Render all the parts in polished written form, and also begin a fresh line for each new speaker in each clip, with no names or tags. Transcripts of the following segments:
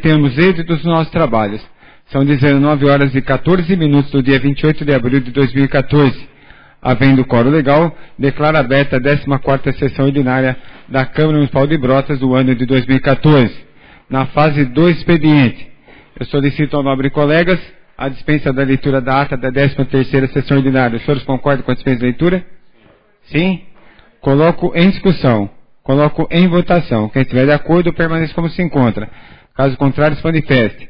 Temos êxito dos nossos trabalhos. São 19 horas e 14 minutos do dia 28 de abril de 2014. Havendo quórum legal, declaro aberta a 14ª sessão ordinária da Câmara Municipal de Brotas do ano de 2014. Na fase do expediente, eu solicito ao nobre colegas a dispensa da leitura da ata da 13ª sessão ordinária. Os senhores concordam com a dispensa da leitura? Sim? Coloco em discussão. Coloco em votação. Quem estiver de acordo, permaneça como se encontra. Caso contrário, se manifeste.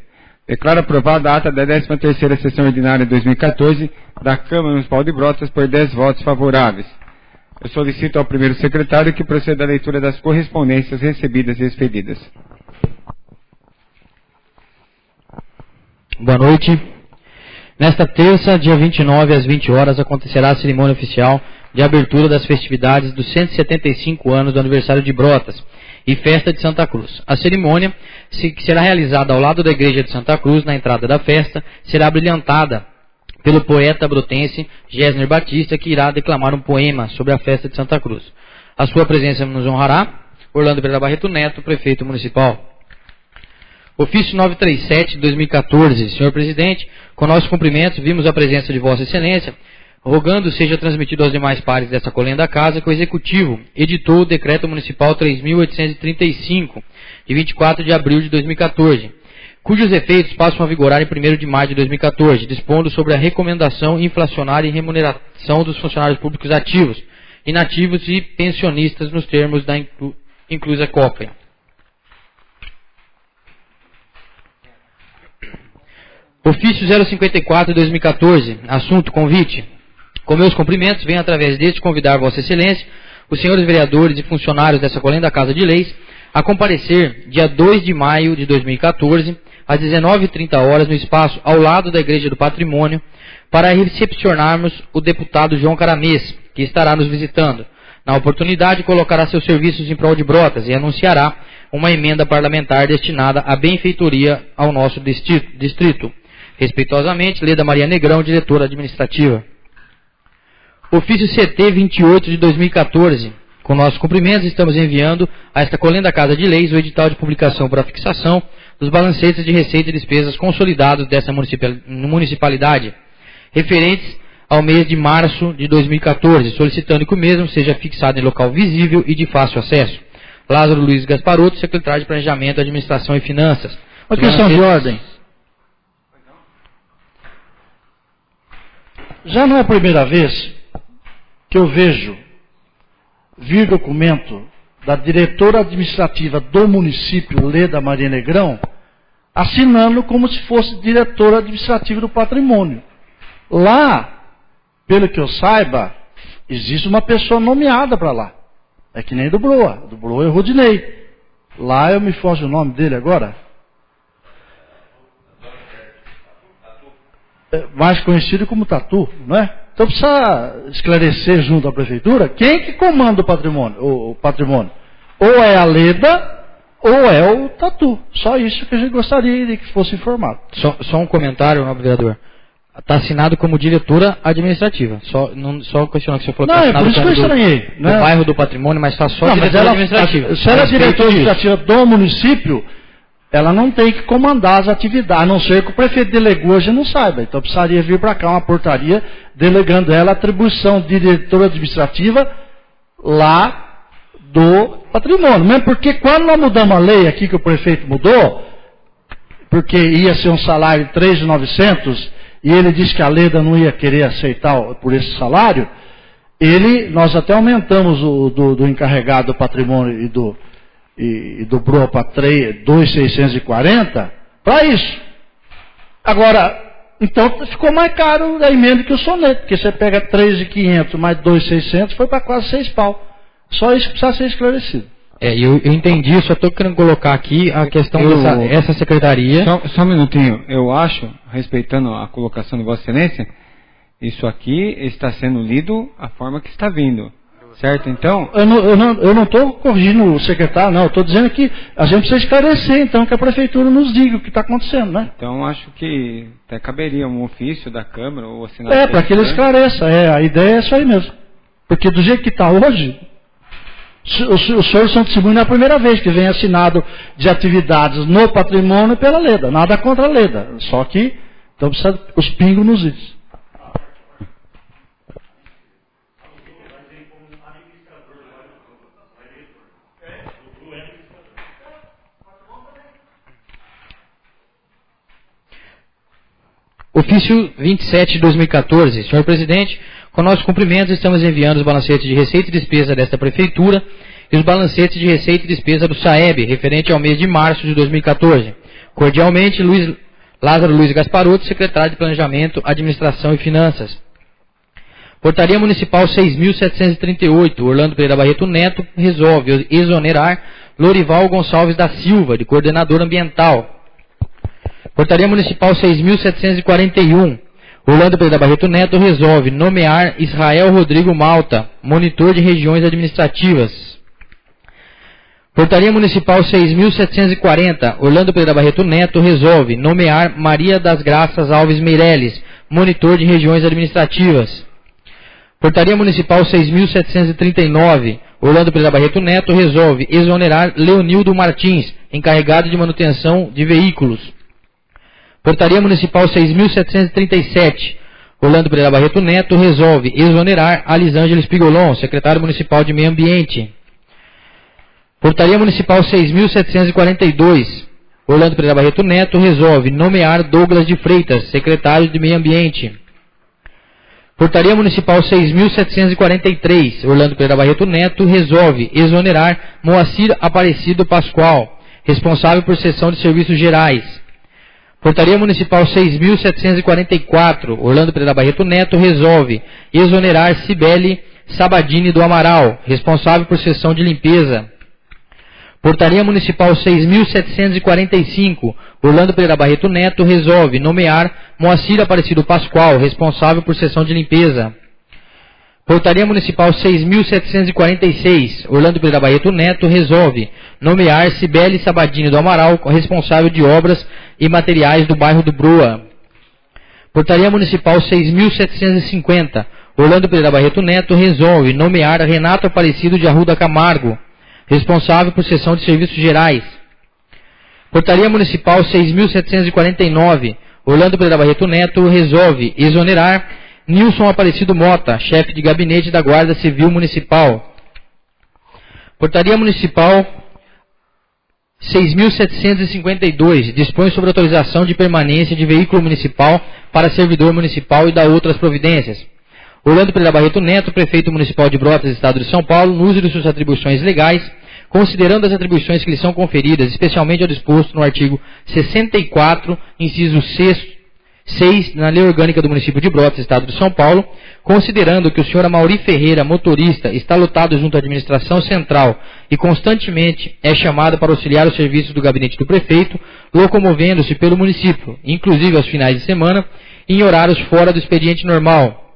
Declaro aprovada a ata da 13ª sessão ordinária de 2014 da Câmara Municipal de Brotas por 10 votos favoráveis. Eu solicito ao primeiro secretário que proceda à leitura das correspondências recebidas e expedidas.
Boa noite. Nesta terça, dia 29, às 20 horas, acontecerá a cerimônia oficial de abertura das festividades dos 175 anos do aniversário de Brotas e Festa de Santa Cruz. A cerimônia, que será realizada ao lado da Igreja de Santa Cruz, na entrada da festa, será brilhantada pelo poeta brotense Gésner Batista, que irá declamar um poema sobre a Festa de Santa Cruz. A sua presença nos honrará Orlando Pereira Barreto Neto, prefeito municipal. Ofício 937 de 2014. Senhor presidente, com nossos cumprimentos, vimos a presença de Vossa Excelência, rogando seja transmitido aos demais pares desta colênia da Casa que o Executivo editou o Decreto Municipal 3.835, de 24 de abril de 2014, cujos efeitos passam a vigorar em 1º de maio de 2014, dispondo sobre a recomendação inflacionária e remuneração dos funcionários públicos ativos, inativos e pensionistas nos termos da inclusa cópia. Ofício 054 de 2014, assunto convite. Com meus cumprimentos, venho através deste convidar Vossa Excelência, os senhores vereadores e funcionários dessa colênia da Casa de Leis, a comparecer dia 2 de maio de 2014, às 19h30 no espaço ao lado da Igreja do Patrimônio, para recepcionarmos o deputado João Caramês, que estará nos visitando. Na oportunidade, colocará seus serviços em prol de Brotas e anunciará uma emenda parlamentar destinada à benfeitoria ao nosso distrito. Respeitosamente, Leda Maria Negrão, diretora administrativa. Ofício CT 28 de 2014. Com nossos cumprimentos, estamos enviando a esta colênia da Casa de Leis o edital de publicação para fixação dos balancetes de receita e despesas consolidados dessa municipalidade, referentes ao mês de março de 2014, solicitando que o mesmo seja fixado em local visível e de fácil acesso. Lázaro Luiz Gasparotto, secretário de Planejamento, Administração e Finanças.
Uma questão de ordem. Já não é a primeira vez que eu vejo vir documento da diretora administrativa do município, Leda Maria Negrão, assinando como se fosse diretora administrativa do patrimônio. Lá, pelo que eu saiba, existe uma pessoa nomeada para lá. É que nem do Broa. Do Broa é o Rodinei. Lá eu me foge o nome dele agora. É mais conhecido como Tatu, não é? Então precisa esclarecer junto à prefeitura quem que comanda o patrimônio. Ou é a Leda, ou é o Tatu. Só isso que a gente gostaria de que fosse informado.
Só um comentário, nobre vereador. Está assinado como diretora administrativa. Só questionando que você falou que está assinado
por isso que eu estranhei,
do bairro do patrimônio, mas está só
não,
diretora administrativa.
Se ela é diretora administrativa do município, ela não tem que comandar as atividades, a não ser que o prefeito delegou, a gente não saiba. Então precisaria vir para cá uma portaria delegando ela a atribuição de diretora administrativa lá do patrimônio. Mesmo porque quando nós mudamos a lei aqui que o prefeito mudou, porque ia ser um salário de 3.900 e ele disse que a Leda não ia querer aceitar por esse salário, nós até aumentamos o do encarregado do patrimônio e do BROA para 2.640 para isso. Agora, então ficou mais caro a emenda que o soneto, porque você pega 3.500 mais 2.600, foi para quase 6 pau. Só isso que precisa ser esclarecido.
Eu entendi, só estou querendo colocar aqui a questão dessa secretaria.
Só um minutinho, eu acho, respeitando a colocação de Vossa Excelência, isso aqui está sendo lido a forma que está vindo. Certo, então?
Eu não estou corrigindo o secretário, não. Eu estou dizendo que a gente precisa esclarecer, então, que a prefeitura nos diga o que está acontecendo, né?
Então, acho que até caberia um ofício da Câmara ou assinar.
Para que ele esclareça. A ideia é isso aí mesmo. Porque do jeito que está hoje, O senhor São Testemunho não é a primeira vez que vem assinado de atividades no patrimônio pela Leda. Nada contra a Leda. Só que então precisa os pingos nos is.
Ofício 27 de 2014. Senhor Presidente, com nossos cumprimentos, estamos enviando os balancetes de receita e despesa desta Prefeitura e os balancetes de receita e despesa do SAEB, referente ao mês de março de 2014. Cordialmente, Lázaro Luiz Gasparotto, Secretário de Planejamento, Administração e Finanças. Portaria Municipal 6.738, Orlando Pereira Barreto Neto, resolve exonerar Lorival Gonçalves da Silva, de Coordenador Ambiental. Portaria Municipal 6.741, Orlando Pereira Barreto Neto resolve nomear Israel Rodrigo Malta, monitor de regiões administrativas. Portaria Municipal 6.740, Orlando Pereira Barreto Neto resolve nomear Maria das Graças Alves Meireles, monitor de regiões administrativas. Portaria Municipal 6.739, Orlando Pereira Barreto Neto resolve exonerar Leonildo Martins, encarregado de manutenção de veículos. Portaria Municipal 6.737, Orlando Pereira Barreto Neto resolve exonerar Alisângela Spigolon, Secretário Municipal de Meio Ambiente. Portaria Municipal 6.742, Orlando Pereira Barreto Neto resolve nomear Douglas de Freitas, Secretário de Meio Ambiente. Portaria Municipal 6.743, Orlando Pereira Barreto Neto resolve exonerar Moacir Aparecido Pascoal, responsável por seção de serviços gerais. Portaria Municipal 6.744, Orlando Pereira Barreto Neto resolve exonerar Cibele Sabadini do Amaral, responsável por seção de limpeza. Portaria Municipal 6.745, Orlando Pereira Barreto Neto resolve nomear Moacir Aparecido Pascoal, responsável por seção de limpeza. Portaria Municipal 6.746, Orlando Pereira Barreto Neto resolve nomear Cibele Sabadini do Amaral, responsável de obras e materiais do bairro do Brua. Portaria Municipal 6.750, Orlando Pereira Barreto Neto resolve nomear Renato Aparecido de Arruda Camargo, responsável por seção de serviços gerais. Portaria Municipal 6.749, Orlando Pereira Barreto Neto resolve exonerar Nilson Aparecido Mota, chefe de gabinete da Guarda Civil Municipal. Portaria Municipal 6.752, dispõe sobre autorização de permanência de veículo municipal para servidor municipal e dá outras providências. Orlando Pereira Barreto Neto, Prefeito Municipal de Brotas, Estado de São Paulo, no uso de suas atribuições legais, considerando as atribuições que lhe são conferidas, especialmente ao disposto no artigo 64, inciso 6 na Lei Orgânica do Município de Brotas, Estado de São Paulo, considerando que o senhor Amaury Ferreira, motorista, está lotado junto à administração central e constantemente é chamado para auxiliar os serviços do gabinete do prefeito, locomovendo-se pelo município, inclusive aos finais de semana, em horários fora do expediente normal,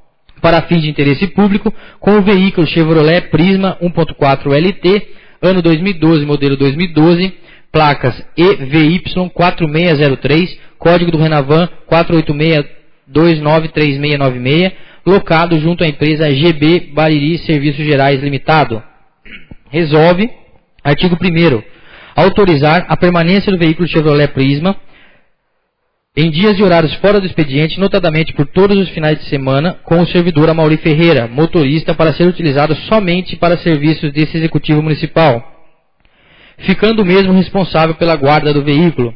para fins de interesse público, com o veículo Chevrolet Prisma 1.4 LT, ano 2012, modelo 2012, placas EVY 4603, código do Renavan 486293696, locado junto à empresa GB Bariri Serviços Gerais Limitado. Resolve, artigo 1º, autorizar a permanência do veículo Chevrolet Prisma em dias e horários fora do expediente, notadamente por todos os finais de semana, com o servidor Amaury Ferreira, motorista, para ser utilizado somente para serviços desse Executivo Municipal, ficando o mesmo responsável pela guarda do veículo.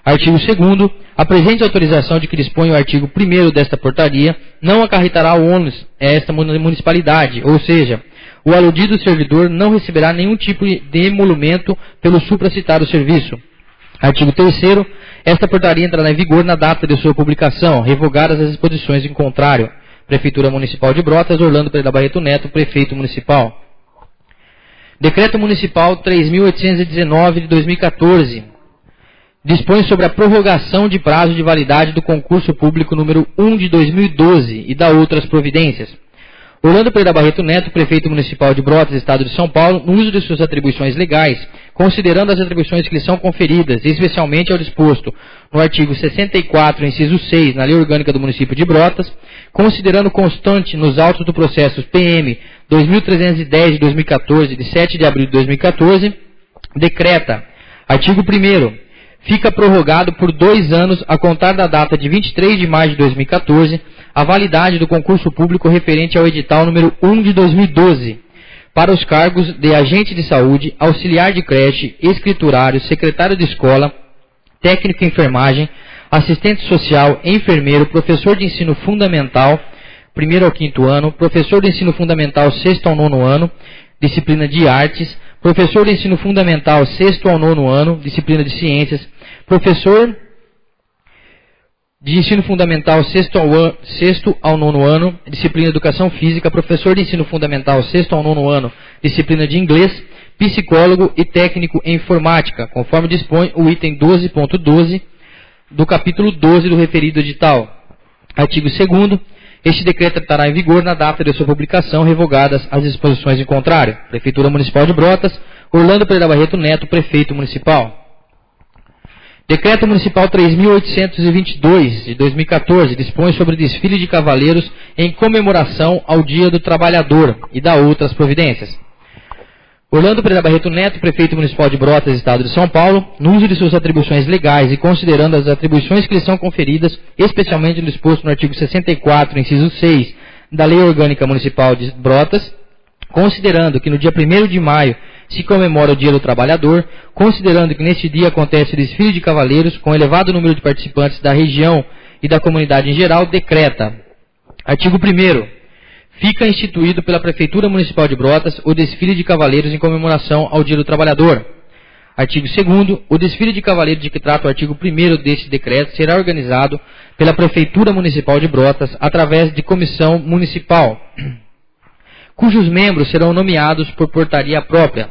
Artigo 2º, a presente autorização de que dispõe o artigo 1º desta portaria não acarretará ônus a esta municipalidade, ou seja, o aludido servidor não receberá nenhum tipo de emolumento pelo supracitado serviço. Artigo 3º, esta portaria entrará em vigor na data de sua publicação, revogadas as disposições em contrário. Prefeitura Municipal de Brotas, Orlando Pereira Barreto Neto, Prefeito Municipal. Decreto Municipal 3.819 de 2014. Dispõe sobre a prorrogação de prazo de validade do concurso público número 1 de 2012 e dá outras providências. Orlando Pereira Barreto Neto, Prefeito Municipal de Brotas, Estado de São Paulo, no uso de suas atribuições legais, considerando as atribuições que lhe são conferidas, especialmente ao disposto no artigo 64, inciso 6, na Lei Orgânica do Município de Brotas, considerando constante nos autos do processo PM 2310 de 2014, de 7 de abril de 2014, decreta, artigo 1º, fica prorrogado por 2 anos a contar da data de 23 de maio de 2014 a validade do concurso público referente ao edital número 1 de 2012 para os cargos de agente de saúde, auxiliar de creche, escriturário, secretário de escola, técnico em enfermagem, assistente social, enfermeiro, professor de ensino fundamental, 1º ao 5º ano, professor de ensino fundamental, 6º ao 9º ano, disciplina de artes, professor de ensino fundamental, 6º ao 9º ano, disciplina de ciências, professor de ensino fundamental, 6º ao 9º ano, disciplina de educação física, professor de ensino fundamental, 6º ao 9º ano, disciplina de inglês, psicólogo e técnico em informática, conforme dispõe o item 12.12 do capítulo 12 do referido edital. Artigo 2º. Este decreto estará em vigor na data de sua publicação, revogadas as disposições em contrário. Prefeitura Municipal de Brotas, Orlando Pereira Barreto Neto, Prefeito Municipal. Decreto Municipal 3.822, de 2014, dispõe sobre desfile de cavaleiros em comemoração ao Dia do Trabalhador e dá outras providências. Orlando Pereira Barreto Neto, Prefeito Municipal de Brotas, Estado de São Paulo, no uso de suas atribuições legais e considerando as atribuições que lhe são conferidas, especialmente no disposto no artigo 64, inciso 6, da Lei Orgânica Municipal de Brotas, considerando que no dia 1º de maio se comemora o Dia do Trabalhador, considerando que neste dia acontece o desfile de cavaleiros com elevado número de participantes da região e da comunidade em geral, decreta. Artigo 1º. Fica instituído pela Prefeitura Municipal de Brotas o desfile de cavaleiros em comemoração ao Dia do Trabalhador. Artigo 2º. O desfile de cavaleiros de que trata o artigo 1º deste decreto será organizado pela Prefeitura Municipal de Brotas através de comissão municipal, cujos membros serão nomeados por portaria própria.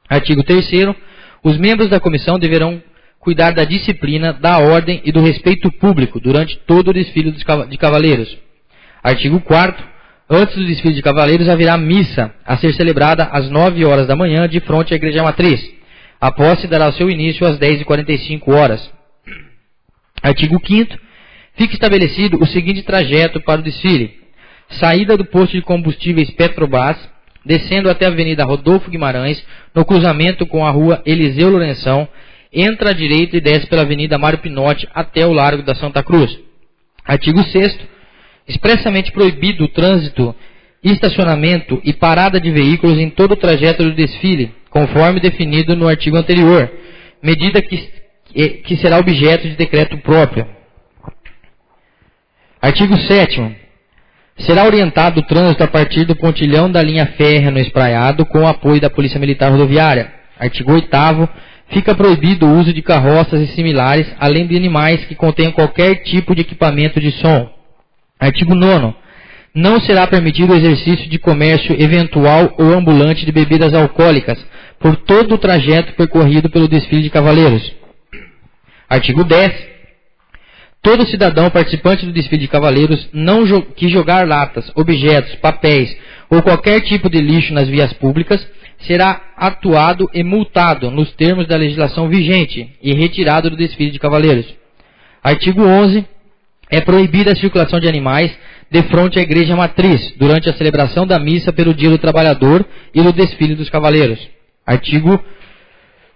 Artigo 3º. Os membros da comissão deverão cuidar da disciplina, da ordem e do respeito público durante todo o desfile de cavaleiros. Artigo 4º. Antes do desfile de cavaleiros haverá missa a ser celebrada às 9 horas da manhã de frente à Igreja Matriz. A posse dará seu início às 10h45. Artigo 5º. Fica estabelecido o seguinte trajeto para o desfile. Saída do posto de combustíveis Petrobras, descendo até a Avenida Rodolfo Guimarães, no cruzamento com a Rua Eliseu Lourenção, entra à direita e desce pela Avenida Mário Pinotti até o Largo da Santa Cruz. Artigo 6º. Expressamente proibido o trânsito, estacionamento e parada de veículos em todo o trajeto do desfile, conforme definido no artigo anterior, medida que será objeto de decreto próprio. Artigo 7º. Será orientado o trânsito a partir do pontilhão da linha férrea no espraiado com o apoio da Polícia Militar Rodoviária. Artigo 8º. Fica proibido o uso de carroças e similares, além de animais que contenham qualquer tipo de equipamento de som. Artigo 9º. Não será permitido o exercício de comércio eventual ou ambulante de bebidas alcoólicas por todo o trajeto percorrido pelo desfile de cavaleiros. Artigo 10º. Todo cidadão participante do desfile de cavaleiros que jogar latas, objetos, papéis ou qualquer tipo de lixo nas vias públicas será atuado e multado nos termos da legislação vigente e retirado do desfile de cavaleiros. Artigo 11º. É proibida a circulação de animais de frente à Igreja Matriz durante a celebração da missa pelo Dia do Trabalhador e do desfile dos cavaleiros. Artigo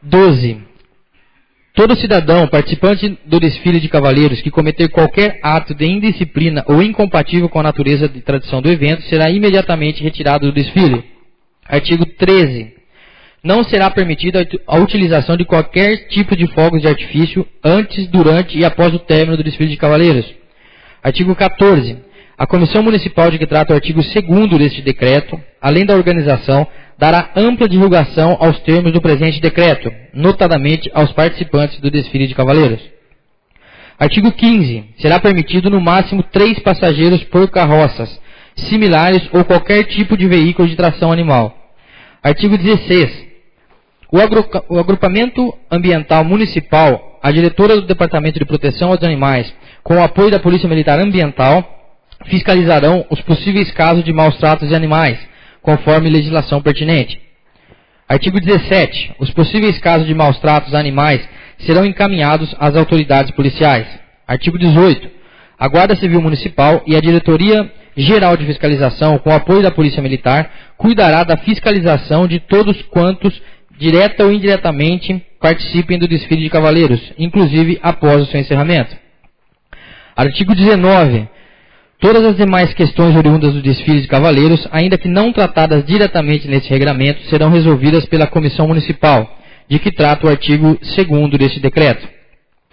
12º. Todo cidadão participante do desfile de cavaleiros que cometer qualquer ato de indisciplina ou incompatível com a natureza e tradição do evento será imediatamente retirado do desfile. Artigo 13º. Não será permitida a utilização de qualquer tipo de fogos de artifício antes, durante e após o término do desfile de cavaleiros. Artigo 14º. A Comissão Municipal de que trata o artigo 2º deste decreto, além da organização, dará ampla divulgação aos termos do presente decreto, notadamente aos participantes do desfile de cavaleiros. Artigo 15º. Será permitido no máximo 3 passageiros por carroças, similares ou qualquer tipo de veículo de tração animal. Artigo 16º. O agrupamento ambiental municipal, a diretora do Departamento de Proteção aos Animais, com o apoio da Polícia Militar Ambiental, fiscalizarão os possíveis casos de maus tratos de animais, conforme legislação pertinente. Artigo 17. Os possíveis casos de maus tratos a animais serão encaminhados às autoridades policiais. Artigo 18. A Guarda Civil Municipal e a Diretoria Geral de Fiscalização, com apoio da Polícia Militar, cuidará da fiscalização de todos quantos, direta ou indiretamente, participem do desfile de cavaleiros, inclusive após o seu encerramento. Artigo 19. Todas as demais questões oriundas do desfile de cavaleiros, ainda que não tratadas diretamente nesse regramento, serão resolvidas pela Comissão Municipal, de que trata o artigo 2º deste decreto.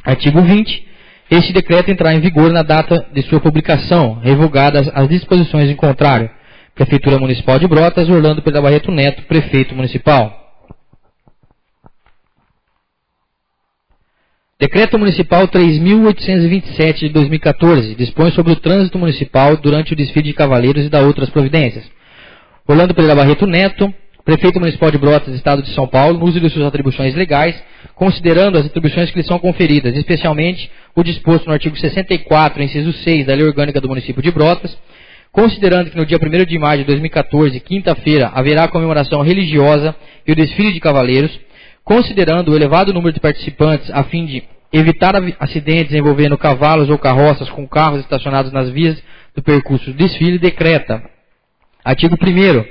Artigo 20. Este decreto entrará em vigor na data de sua publicação, revogadas as disposições em contrário. Prefeitura Municipal de Brotas, Orlando Pedro Barreto Neto, Prefeito Municipal. Decreto Municipal 3.827 de 2014 dispõe sobre o trânsito municipal durante o desfile de cavaleiros e da outras providências. Orlando Pereira Barreto Neto, Prefeito Municipal de Brotas, Estado de São Paulo, no uso de suas atribuições legais, considerando as atribuições que lhe são conferidas, especialmente o disposto no artigo 64, inciso 6 da Lei Orgânica do Município de Brotas, considerando que no dia 1º de maio de 2014, quinta-feira, haverá a comemoração religiosa e o desfile de cavaleiros, considerando o elevado número de participantes a fim de evitar acidentes envolvendo cavalos ou carroças com carros estacionados nas vias do percurso do desfile, decreta. Artigo 1º.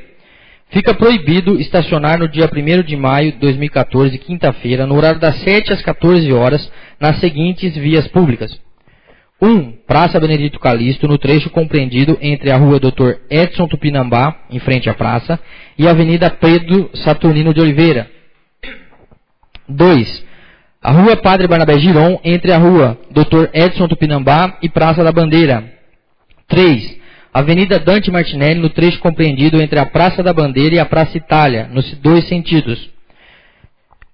Fica proibido estacionar no dia 1º de maio de 2014, quinta-feira, no horário das 7 às 14 horas, nas seguintes vias públicas. 1. Praça Benedito Calixto, no trecho compreendido entre a rua Dr. Edson Tupinambá, em frente à praça, e a Avenida Pedro Saturnino de Oliveira. 2. A rua Padre Barnabé Giron, entre a rua Dr. Edson Tupinambá e Praça da Bandeira. 3. Avenida Dante Martinelli, no trecho compreendido entre a Praça da Bandeira e a Praça Itália, nos dois sentidos.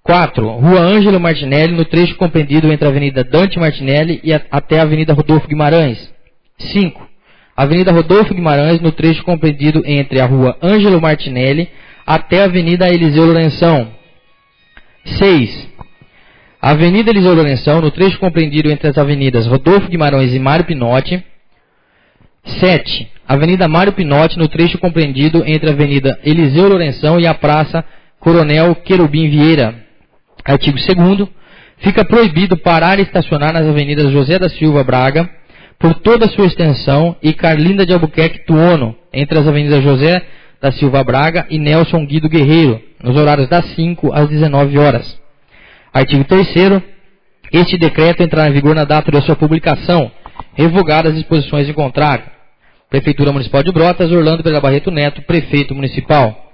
4. Rua Ângelo Martinelli, no trecho compreendido entre a Avenida Dante Martinelli e até a Avenida Rodolfo Guimarães. 5. Avenida Rodolfo Guimarães, no trecho compreendido entre a Rua Ângelo Martinelli até a Avenida Eliseu Lourenção. 6. Avenida Eliseu Lourenção, no trecho compreendido entre as avenidas Rodolfo Guimarães e Mário Pinotti. 7. Avenida Mário Pinotti, no trecho compreendido entre a Avenida Eliseu Lourenção e a Praça Coronel Querubim Vieira. Artigo 2º. Fica proibido parar e estacionar nas avenidas José da Silva Braga, por toda a sua extensão, e Carlinda de Albuquerque Tuono, entre as avenidas José da Silva Braga e Nelson Guido Guerreiro, nos horários das 5 às 19 horas. Artigo 3º. Este decreto entrará em vigor na data da sua publicação, revogadas as disposições em contrário. Prefeitura Municipal de Brotas, Orlando Pereira Barreto Neto, Prefeito Municipal.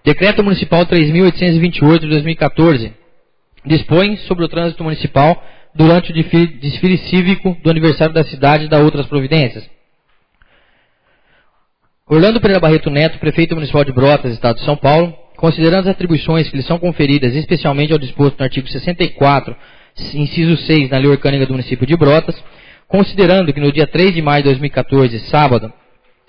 Decreto Municipal 3.828 de 2014 dispõe sobre o trânsito municipal durante o desfile cívico do aniversário da cidade e da outras providências. Orlando Pereira Barreto Neto, Prefeito Municipal de Brotas, Estado de São Paulo, considerando as atribuições que lhe são conferidas, especialmente ao disposto no artigo 64, inciso 6, da Lei Orgânica do Município de Brotas, considerando que no dia 3 de maio de 2014, sábado,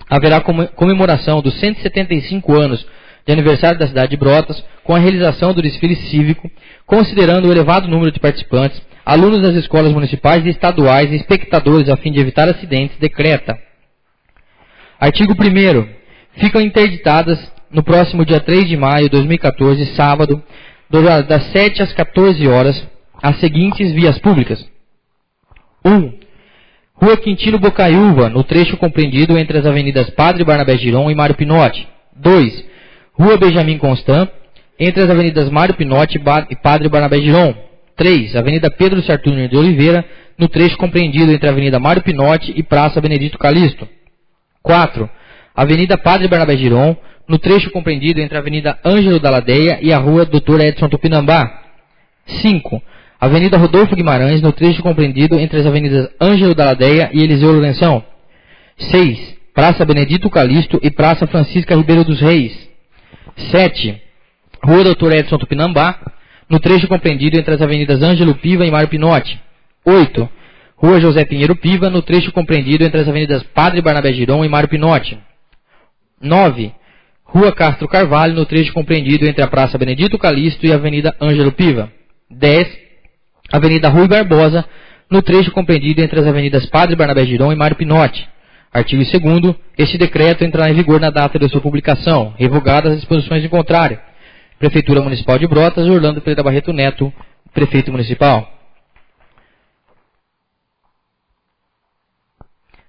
haverá comemoração dos 175 anos de aniversário da cidade de Brotas, com a realização do desfile cívico, considerando o elevado número de participantes, alunos das escolas municipais e estaduais e espectadores a fim de evitar acidentes, decreta. Artigo 1º. Ficam interditadas no próximo dia 3 de maio de 2014, sábado, das 7 às 14 horas, as seguintes vias públicas. 1. Rua Quintino Bocaiúva, no trecho compreendido entre as avenidas Padre Barnabé Giron e Mário Pinotti. 2. Rua Benjamin Constant, entre as avenidas Mário Pinotti e Padre Barnabé Giron. 3. Avenida Pedro Saturnino de Oliveira, no trecho compreendido entre a Avenida Mário Pinotti e Praça Benedito Calixto. 4. Avenida Padre Barnabé Giron, no trecho compreendido entre a Avenida Ângelo da Ladeia e a Rua Dr. Edson Tupinambá. 5. Avenida Rodolfo Guimarães, no trecho compreendido entre as avenidas Ângelo da Ladeia e Eliseu Lourenção. 6. Praça Benedito Calixto e Praça Francisca Ribeiro dos Reis. 7. Rua Dr. Edson Tupinambá, no trecho compreendido entre as avenidas Ângelo Piva e Mário Pinotti. 8. Rua José Pinheiro Piva, no trecho compreendido entre as avenidas Padre Barnabé Giron e Mário Pinotti. 9. Rua Castro Carvalho, no trecho compreendido entre a Praça Benedito Calixto e a Avenida Ângelo Piva. 10. Avenida Rui Barbosa, no trecho compreendido entre as avenidas Padre Barnabé Giron e Mário Pinotti. Artigo 2º. Este decreto entrará em vigor na data de sua publicação, revogadas as disposições em contrário. Prefeitura Municipal de Brotas, Orlando Pereira Barreto Neto, Prefeito Municipal.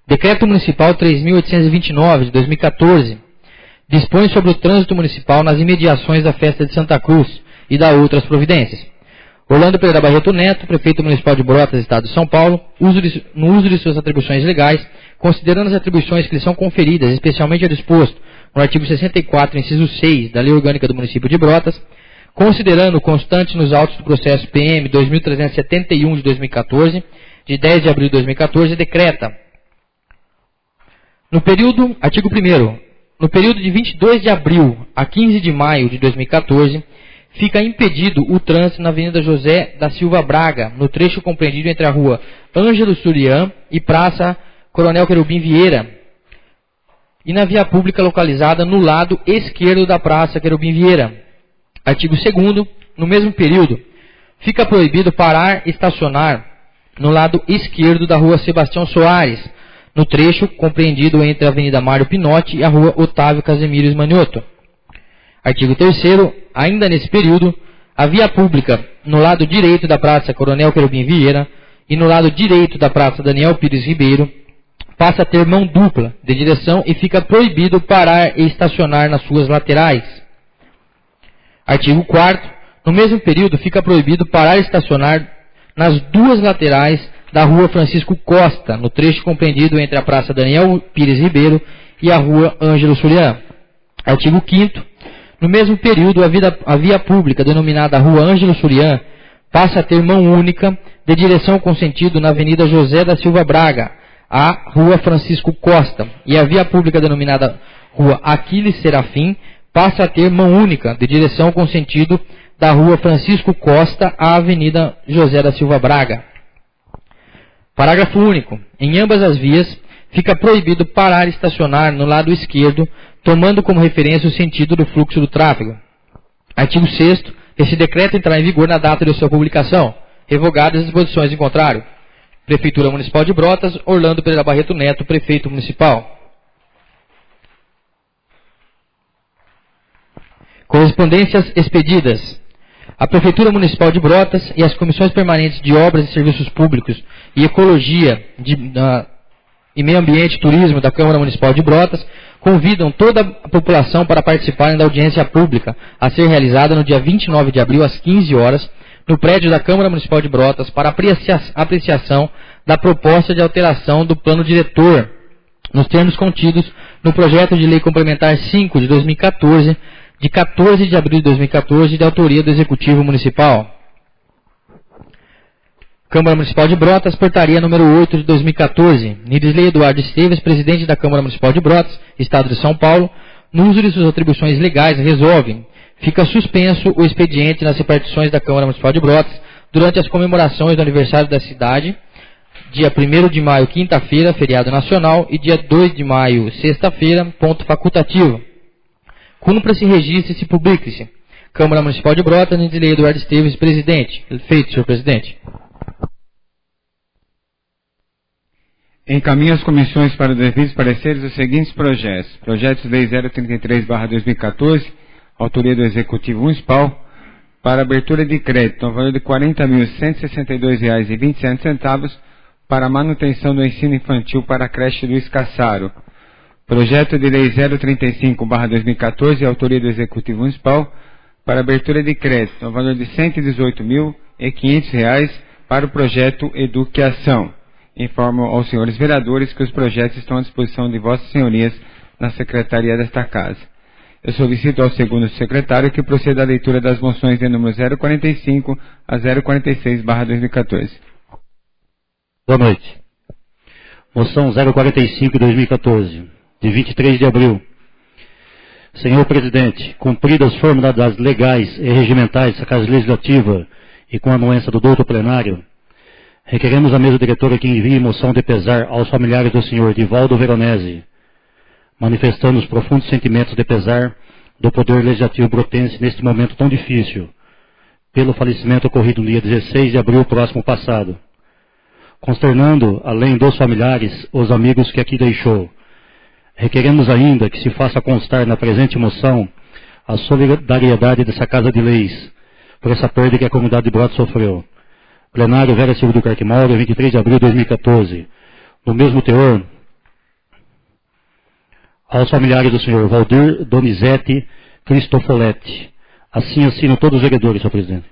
Decreto Municipal 3.829, de 2014, dispõe sobre o trânsito municipal nas imediações da Festa de Santa Cruz e dá outras providências. Orlando Pereira Barreto Neto, Prefeito Municipal de Brotas, Estado de São Paulo, no uso de suas atribuições legais, considerando as atribuições que lhe são conferidas, especialmente a disposto no artigo 64, inciso 6, da Lei Orgânica do Município de Brotas, considerando constante nos autos do processo PM 2371 de 2014, de 10 de abril de 2014, decreta, artigo 1º, no período de 22 de abril a 15 de maio de 2014, fica impedido o trânsito na Avenida José da Silva Braga, no trecho compreendido entre a Rua Ângelo Surian e Praça Coronel Querubim Vieira, e na via pública localizada no lado esquerdo da Praça Querubim Vieira. Artigo 2º, no mesmo período, fica proibido parar e estacionar no lado esquerdo da Rua Sebastião Soares, no trecho compreendido entre a Avenida Mário Pinotti e a Rua Otávio Casemiro Esmanioto. Artigo 3º, ainda nesse período, a via pública no lado direito da Praça Coronel Querubim Vieira e no lado direito da Praça Daniel Pires Ribeiro passa a ter mão dupla de direção e fica proibido parar e estacionar nas suas laterais. Artigo 4º, no mesmo período fica proibido parar e estacionar nas duas laterais da Rua Francisco Costa, no trecho compreendido entre a Praça Daniel Pires Ribeiro e a Rua Ângelo Surian. Artigo 5º, no mesmo período a via pública denominada Rua Ângelo Surian passa a ter mão única de direção com sentido na Avenida José da Silva Braga, a Rua Francisco Costa, e a via pública denominada Rua Aquiles Serafim passa a ter mão única de direção com sentido da Rua Francisco Costa à Avenida José da Silva Braga. Parágrafo único. Em ambas as vias, fica proibido parar e estacionar no lado esquerdo, tomando como referência o sentido do fluxo do tráfego. Artigo 6º. Esse decreto entrará em vigor na data de sua publicação, revogadas as disposições em contrário. Prefeitura Municipal de Brotas, Orlando Pereira Barreto Neto, Prefeito Municipal. Correspondências expedidas. A Prefeitura Municipal de Brotas e as Comissões Permanentes de Obras e Serviços Públicos e Ecologia e Meio Ambiente e Turismo da Câmara Municipal de Brotas convidam toda a população para participarem da audiência pública a ser realizada no dia 29 de abril às 15 horas no prédio da Câmara Municipal de Brotas para apreciação da proposta de alteração do plano diretor nos termos contidos no projeto de lei complementar 5 de 2014, de 14 de abril de 2014, de autoria do Executivo Municipal. Câmara Municipal de Brotas, portaria número 8 de 2014. Nirisley Eduardo Esteves, presidente da Câmara Municipal de Brotas, Estado de São Paulo, no uso de suas atribuições legais, resolve: fica suspenso o expediente nas repartições da Câmara Municipal de Brotas durante as comemorações do aniversário da cidade, dia 1º de maio, quinta-feira, feriado nacional, e dia 2 de maio, sexta-feira, ponto facultativo. Cumpra-se, registre-se e publique-se. Câmara Municipal de Brotas, Nirisley Eduardo Esteves, presidente. Feito, senhor presidente.
Encaminho às comissões para os devidos pareceres os seguintes projetos. Projetos de Lei 033/2014, autoria do Executivo Municipal, para abertura de crédito, no valor de R$ 40.162,27 para manutenção do ensino infantil para a creche Luiz Cassaro. Projeto de Lei 035/2014, autoria do Executivo Municipal, para abertura de crédito, no valor de R$ 118.500 para o projeto Educação. Informo aos senhores vereadores que os projetos estão à disposição de vossas senhorias na secretaria desta casa. Eu solicito ao segundo secretário que proceda à leitura das moções de número 045 a 046/2014.
Boa noite. Moção 045/2014, de 23 de abril. Senhor presidente, cumpridas as formalidades legais e regimentais da Casa Legislativa e com a anuência do douto plenário, requeremos à mesa diretora que envie moção de pesar aos familiares do senhor Divaldo Veronese, manifestando os profundos sentimentos de pesar do Poder Legislativo brotense neste momento tão difícil, pelo falecimento ocorrido no dia 16 de abril próximo passado, consternando, além dos familiares, os amigos que aqui deixou. Requeremos ainda que se faça constar na presente moção a solidariedade dessa Casa de Leis por essa perda que a comunidade de Brotas sofreu. Plenário Vera Silva do Carquimalho, 23 de abril de 2014. No mesmo teor, aos familiares do senhor Valdir Donizete Cristofoletti. Assim assinam todos os vereadores, senhor presidente.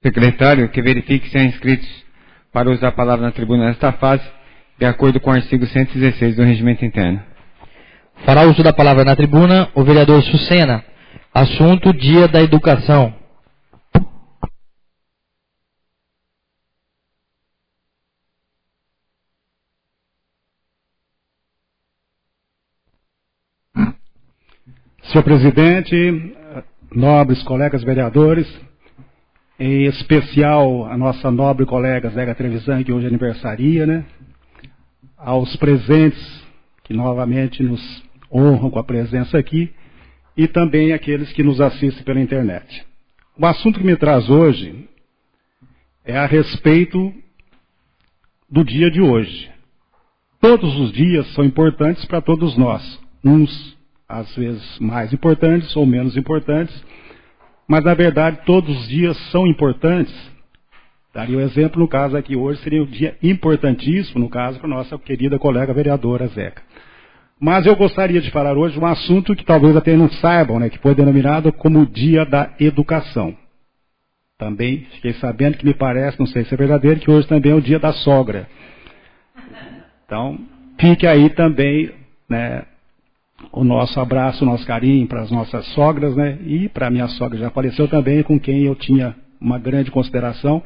Secretário, que verifique se há inscritos para usar a palavra na tribuna nesta fase, de acordo com o artigo 116 do Regimento Interno.
Fará uso da palavra na tribuna o vereador Sucena. Assunto: Dia da Educação.
Senhor presidente, nobres colegas vereadores, em especial a nossa nobre colega Zélia Trevisan, que hoje aniversaria, né? Aos presentes que novamente nos honram com a presença aqui, e também aqueles que nos assistem pela internet. O assunto que me traz hoje é a respeito do dia de hoje. Todos os dias são importantes para todos nós, uns às vezes mais importantes ou menos importantes, mas na verdade todos os dias são importantes. Daria um exemplo, no caso aqui hoje, seria um dia importantíssimo, no caso, para a nossa querida colega vereadora Zeca. Mas eu gostaria de falar hoje um assunto que talvez até não saibam, né, que foi denominado como Dia da Educação. Também fiquei sabendo que me parece, não sei se é verdadeiro, que hoje também é o Dia da Sogra. Então, fique aí também, né, o nosso abraço, o nosso carinho para as nossas sogras, né, e para a minha sogra já faleceu também, com quem eu tinha uma grande consideração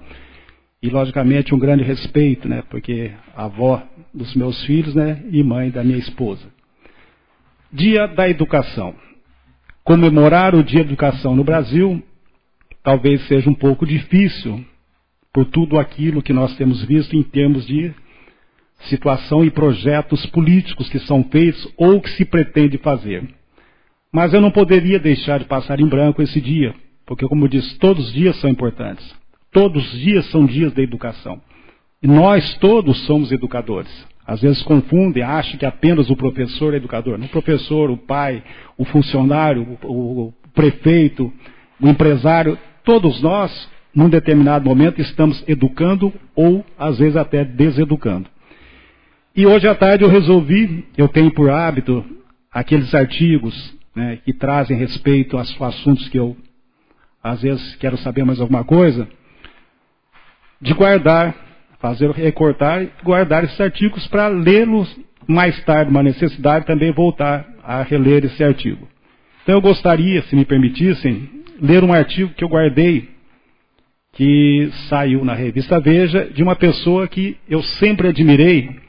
e, logicamente, um grande respeito, né, porque a avó dos meus filhos, né, e mãe da minha esposa. Dia da Educação. Comemorar o Dia da Educação no Brasil talvez seja um pouco difícil por tudo aquilo que nós temos visto em termos de situação e projetos políticos que são feitos ou que se pretende fazer. Mas eu não poderia deixar de passar em branco esse dia, porque, como eu disse, todos os dias são importantes. Todos os dias são dias da educação. E nós todos somos educadores. Às vezes confundem, acham que apenas o professor é educador. Não, o professor, o pai, o funcionário, o prefeito, o empresário, todos nós, num determinado momento, estamos educando ou, às vezes, até deseducando. E hoje à tarde eu tenho por hábito aqueles artigos, né, que trazem respeito aos assuntos que eu, às vezes, quero saber mais alguma coisa, de guardar, recortar e guardar esses artigos para lê-los mais tarde, uma necessidade também voltar a reler esse artigo. Então eu gostaria, se me permitissem, ler um artigo que eu guardei, que saiu na revista Veja, de uma pessoa que eu sempre admirei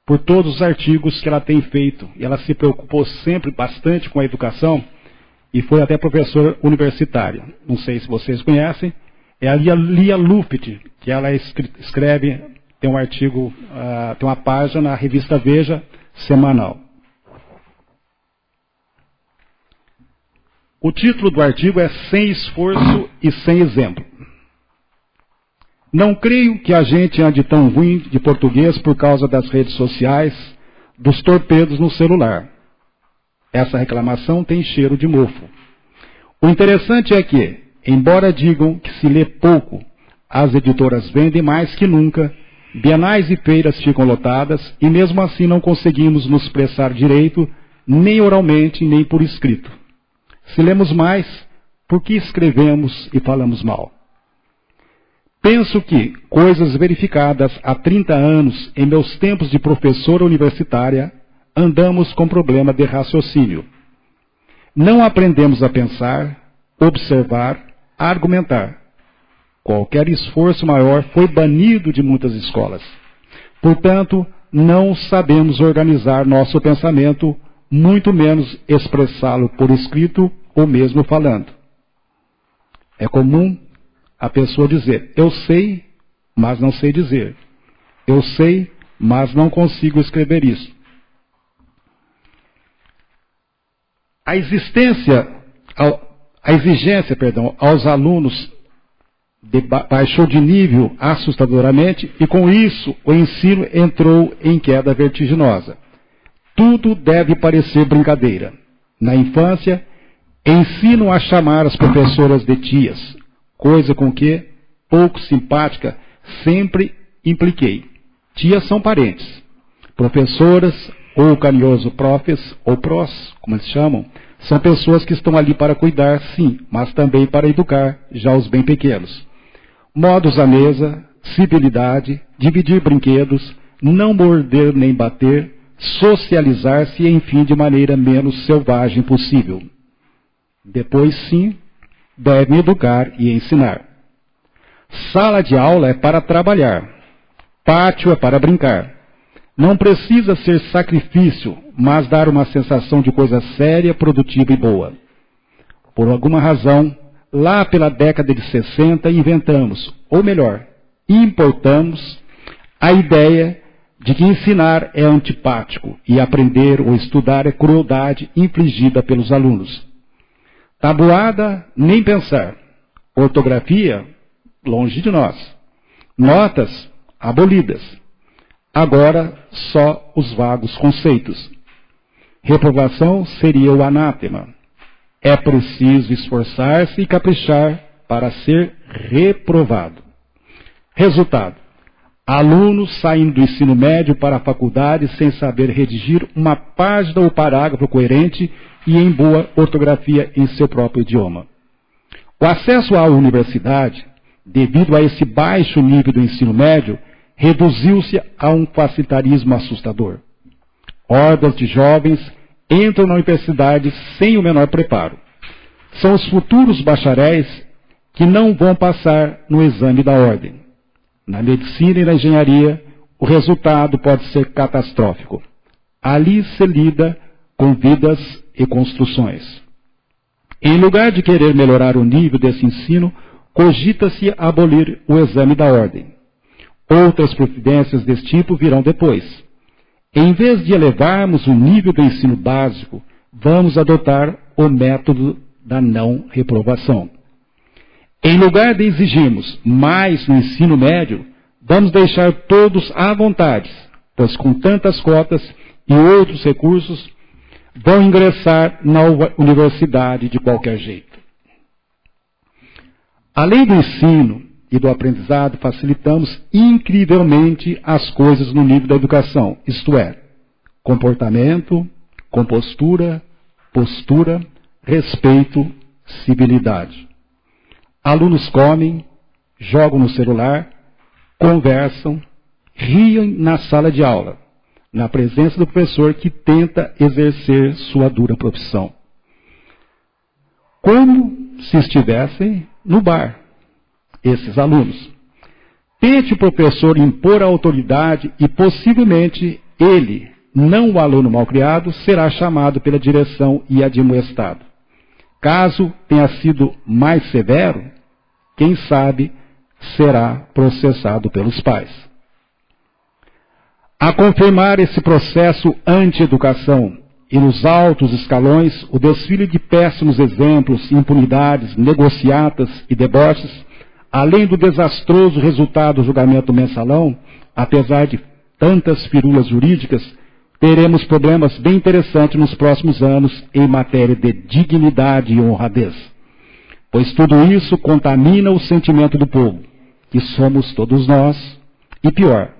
por todos os artigos que ela tem feito. E ela se preocupou sempre bastante com a educação e foi até professora universitária. Não sei se vocês conhecem. É a Lia Luft, que ela escreve, tem um artigo, tem uma página na revista Veja semanal. O título do artigo é Sem Esforço e Sem Exemplo. Não creio que a gente ande tão ruim de português por causa das redes sociais, dos torpedos no celular. Essa reclamação tem cheiro de mofo. O interessante é que, embora digam que se lê pouco, as editoras vendem mais que nunca, bienais e feiras ficam lotadas e mesmo assim não conseguimos nos expressar direito, nem oralmente, nem por escrito. Se lemos mais, por que escrevemos e falamos mal? Penso que coisas verificadas há 30 anos em meus tempos de professora universitária, andamos com problema de raciocínio. Não aprendemos a pensar, observar, argumentar. Qualquer esforço maior foi banido de muitas escolas. Portanto, não sabemos organizar nosso pensamento, muito menos expressá-lo por escrito ou mesmo falando. É comum a pessoa dizer, eu sei, mas não sei dizer. Eu sei, mas não consigo escrever isso. A exigência, aos alunos baixou de nível assustadoramente e com isso o ensino entrou em queda vertiginosa. tudo deve parecer brincadeira. Na infância, ensinam a chamar as professoras de tias, coisa com que, pouco simpática, sempre impliquei. Tias são parentes. Professoras, ou carinhoso profes, ou pros, como eles chamam, são pessoas que estão ali para cuidar, sim, mas também para educar, já os bem pequenos. Modos à mesa, civilidade, dividir brinquedos, não morder nem bater, socializar-se, enfim, de maneira menos selvagem possível. Depois, sim, devem educar e ensinar. Sala de aula é para trabalhar. Pátio é para brincar. Não precisa ser sacrifício, mas dar uma sensação de coisa séria, produtiva e boa. Por alguma razão, lá pela década de 60, inventamos, ou melhor, importamos, a ideia de que ensinar é antipático e aprender ou estudar é crueldade infligida pelos alunos. Tabuada, nem pensar. Ortografia, longe de nós. Notas, abolidas. Agora, só os vagos conceitos. Reprovação seria o anátema. É preciso esforçar-se e caprichar para ser reprovado. Resultado: alunos saindo do ensino médio para a faculdade sem saber redigir uma página ou parágrafo coerente e em boa ortografia em seu próprio idioma. O acesso à universidade, devido a esse baixo nível do ensino médio, reduziu-se a um facilitarismo assustador. Hordas de jovens entram na universidade sem o menor preparo. São os futuros bacharéis que não vão passar no exame da ordem. Na medicina e na engenharia, o resultado pode ser catastrófico. Ali se lida com vidas e construções. Em lugar de querer melhorar o nível desse ensino, cogita-se abolir o exame da ordem. Outras providências desse tipo virão depois. Em vez de elevarmos o nível do ensino básico, vamos adotar o método da não reprovação. Em lugar de exigirmos mais no ensino médio, vamos deixar todos à vontade, pois com tantas cotas e outros recursos, vão ingressar na universidade de qualquer jeito. Além do ensino e do aprendizado, facilitamos incrivelmente as coisas no nível da educação, isto é, comportamento, compostura, postura, respeito, civilidade. Alunos comem, jogam no celular, conversam, riem na sala de aula, na presença do professor que tenta exercer sua dura profissão. Como se estivessem no bar, esses alunos. Tente o professor impor a autoridade e possivelmente ele, não o aluno malcriado, será chamado pela direção e admoestado. Caso tenha sido mais severo, quem sabe será processado pelos pais. A confirmar esse processo anti-educação e nos altos escalões, o desfile de péssimos exemplos, impunidades, negociatas e deboches, além do desastroso resultado do julgamento mensalão, apesar de tantas firulas jurídicas, teremos problemas bem interessantes nos próximos anos em matéria de dignidade e honradez. Pois tudo isso contamina o sentimento do povo, que somos todos nós, e pior,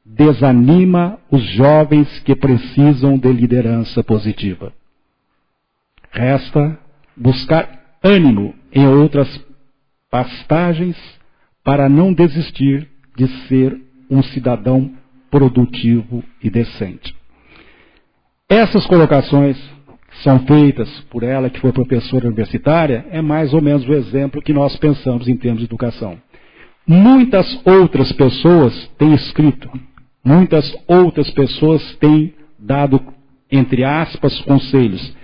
desanima os jovens que precisam de liderança positiva. Resta buscar ânimo em outras pastagens para não desistir de ser um cidadão produtivo e decente. Essas colocações são feitas por ela, que foi professora universitária, é mais ou menos o exemplo que nós pensamos em termos de educação. Muitas outras pessoas têm escrito, muitas outras pessoas têm dado, entre aspas, conselhos.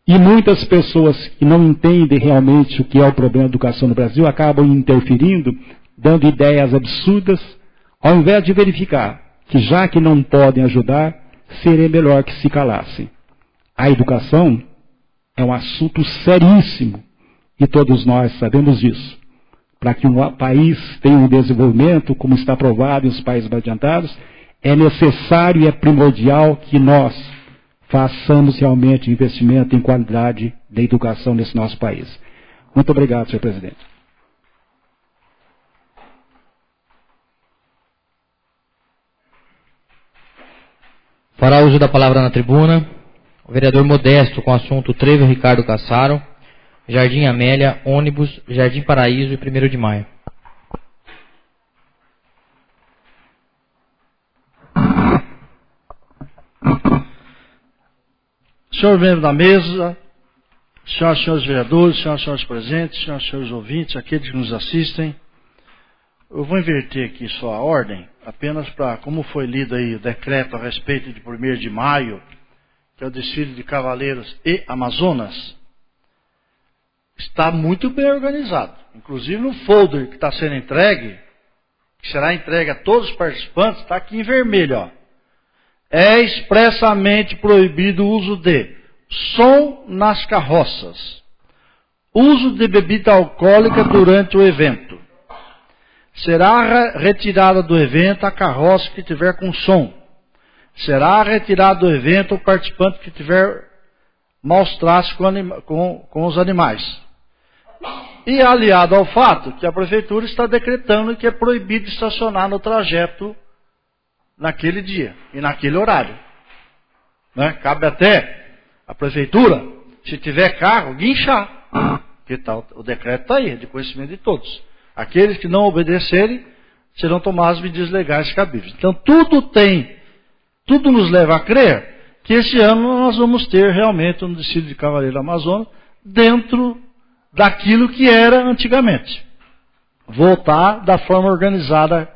E muitas pessoas que não entendem realmente o que é o problema da educação no Brasil acabam interferindo, dando ideias absurdas, ao invés de verificar que, já que não podem ajudar, seria melhor que se calassem. A educação é um assunto seríssimo, e todos nós sabemos disso. Para que um país tenha um desenvolvimento, como está provado em os países mais adiantados, é necessário e é primordial que nós, façamos realmente investimento em qualidade da educação nesse nosso país. Muito obrigado, senhor presidente.
Fará uso da palavra na tribuna o vereador Modesto com o assunto Trevo Ricardo Cassaro, Jardim Amélia, ônibus, Jardim Paraíso e 1º de Maio.
Senhor membro da mesa, senhoras e senhores vereadores, senhoras e senhores presentes, senhoras e senhores ouvintes, aqueles que nos assistem, eu vou inverter aqui só a ordem, apenas para, como foi lido aí o decreto a respeito de 1º de maio, que é o desfile de Cavaleiros e Amazonas, está muito bem organizado. Inclusive no folder que está sendo entregue, que será entregue a todos os participantes, está aqui em vermelho, ó. É expressamente proibido o uso de som nas carroças, uso de bebida alcoólica durante o evento. Será retirada do evento a carroça que tiver com som. Será retirado do evento o participante que tiver maus tratos com os animais. E aliado ao fato que a prefeitura está decretando que é proibido estacionar no trajeto naquele dia e naquele horário. Né? Cabe até a prefeitura, se tiver carro, guinchar. Porque o decreto está aí, é de conhecimento de todos. Aqueles que não obedecerem serão tomadas medidas legais cabíveis. Então tudo nos leva a crer que esse ano nós vamos ter realmente um desfile de Cavaleiro Amazonas dentro daquilo que era antigamente. Voltar da forma organizada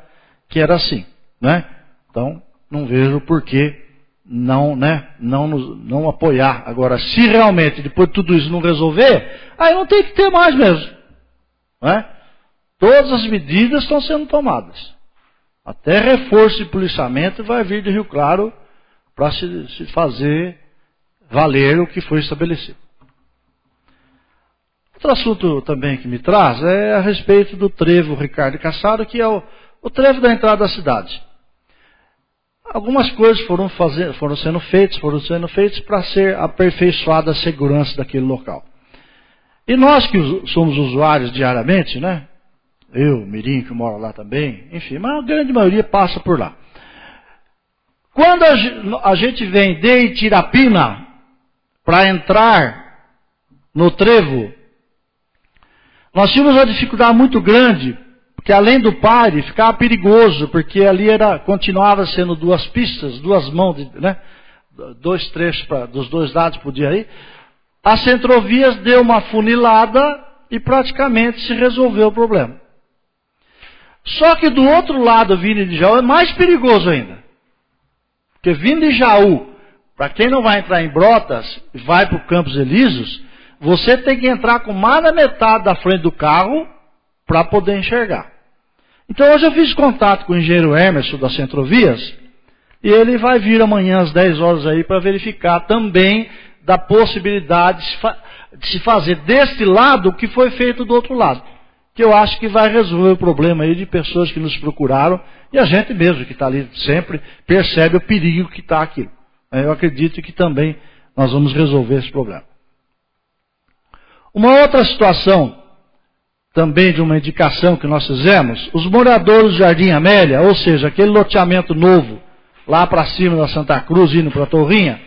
que era assim, né? Então, não vejo por que não apoiar. Agora, se realmente depois de tudo isso não resolver, aí não tem que ter mais mesmo, né? Todas as medidas estão sendo tomadas. Até reforço de policiamento vai vir de Rio Claro para se fazer valer o que foi estabelecido. Outro assunto também que me traz é a respeito do trevo Ricardo Cassaro, que é o trevo da entrada da cidade. Algumas coisas foram sendo feitas para ser aperfeiçoada a segurança daquele local. E nós que somos usuários diariamente, né? Eu, Mirim, que moro lá também, enfim, mas a grande maioria passa por lá. Quando a gente vem de Itirapina para entrar no trevo, nós tínhamos uma dificuldade muito grande, porque além do pare, ficava perigoso, porque ali continuava sendo 2 pistas, 2 mãos, né? 2 trechos dos 2 lados podia ir. A Centrovias deu uma funilada e praticamente se resolveu o problema. Só que do outro lado, vindo de Jaú, é mais perigoso ainda. Porque vindo de Jaú, para quem não vai entrar em Brotas, vai para o Campos Elíseos, você tem que entrar com mais da metade da frente do carro para poder enxergar. Então hoje eu fiz contato com o engenheiro Emerson da Centrovias, e ele vai vir amanhã às 10 horas aí para verificar também da possibilidade de se fazer deste lado o que foi feito do outro lado. Que eu acho que vai resolver o problema aí de pessoas que nos procuraram, e a gente mesmo que está ali sempre percebe o perigo que está aquilo. Eu acredito que também nós vamos resolver esse problema. Uma outra situação, também de uma indicação que nós fizemos, os moradores do Jardim Amélia, ou seja, aquele loteamento novo, lá para cima da Santa Cruz, indo para a Torrinha,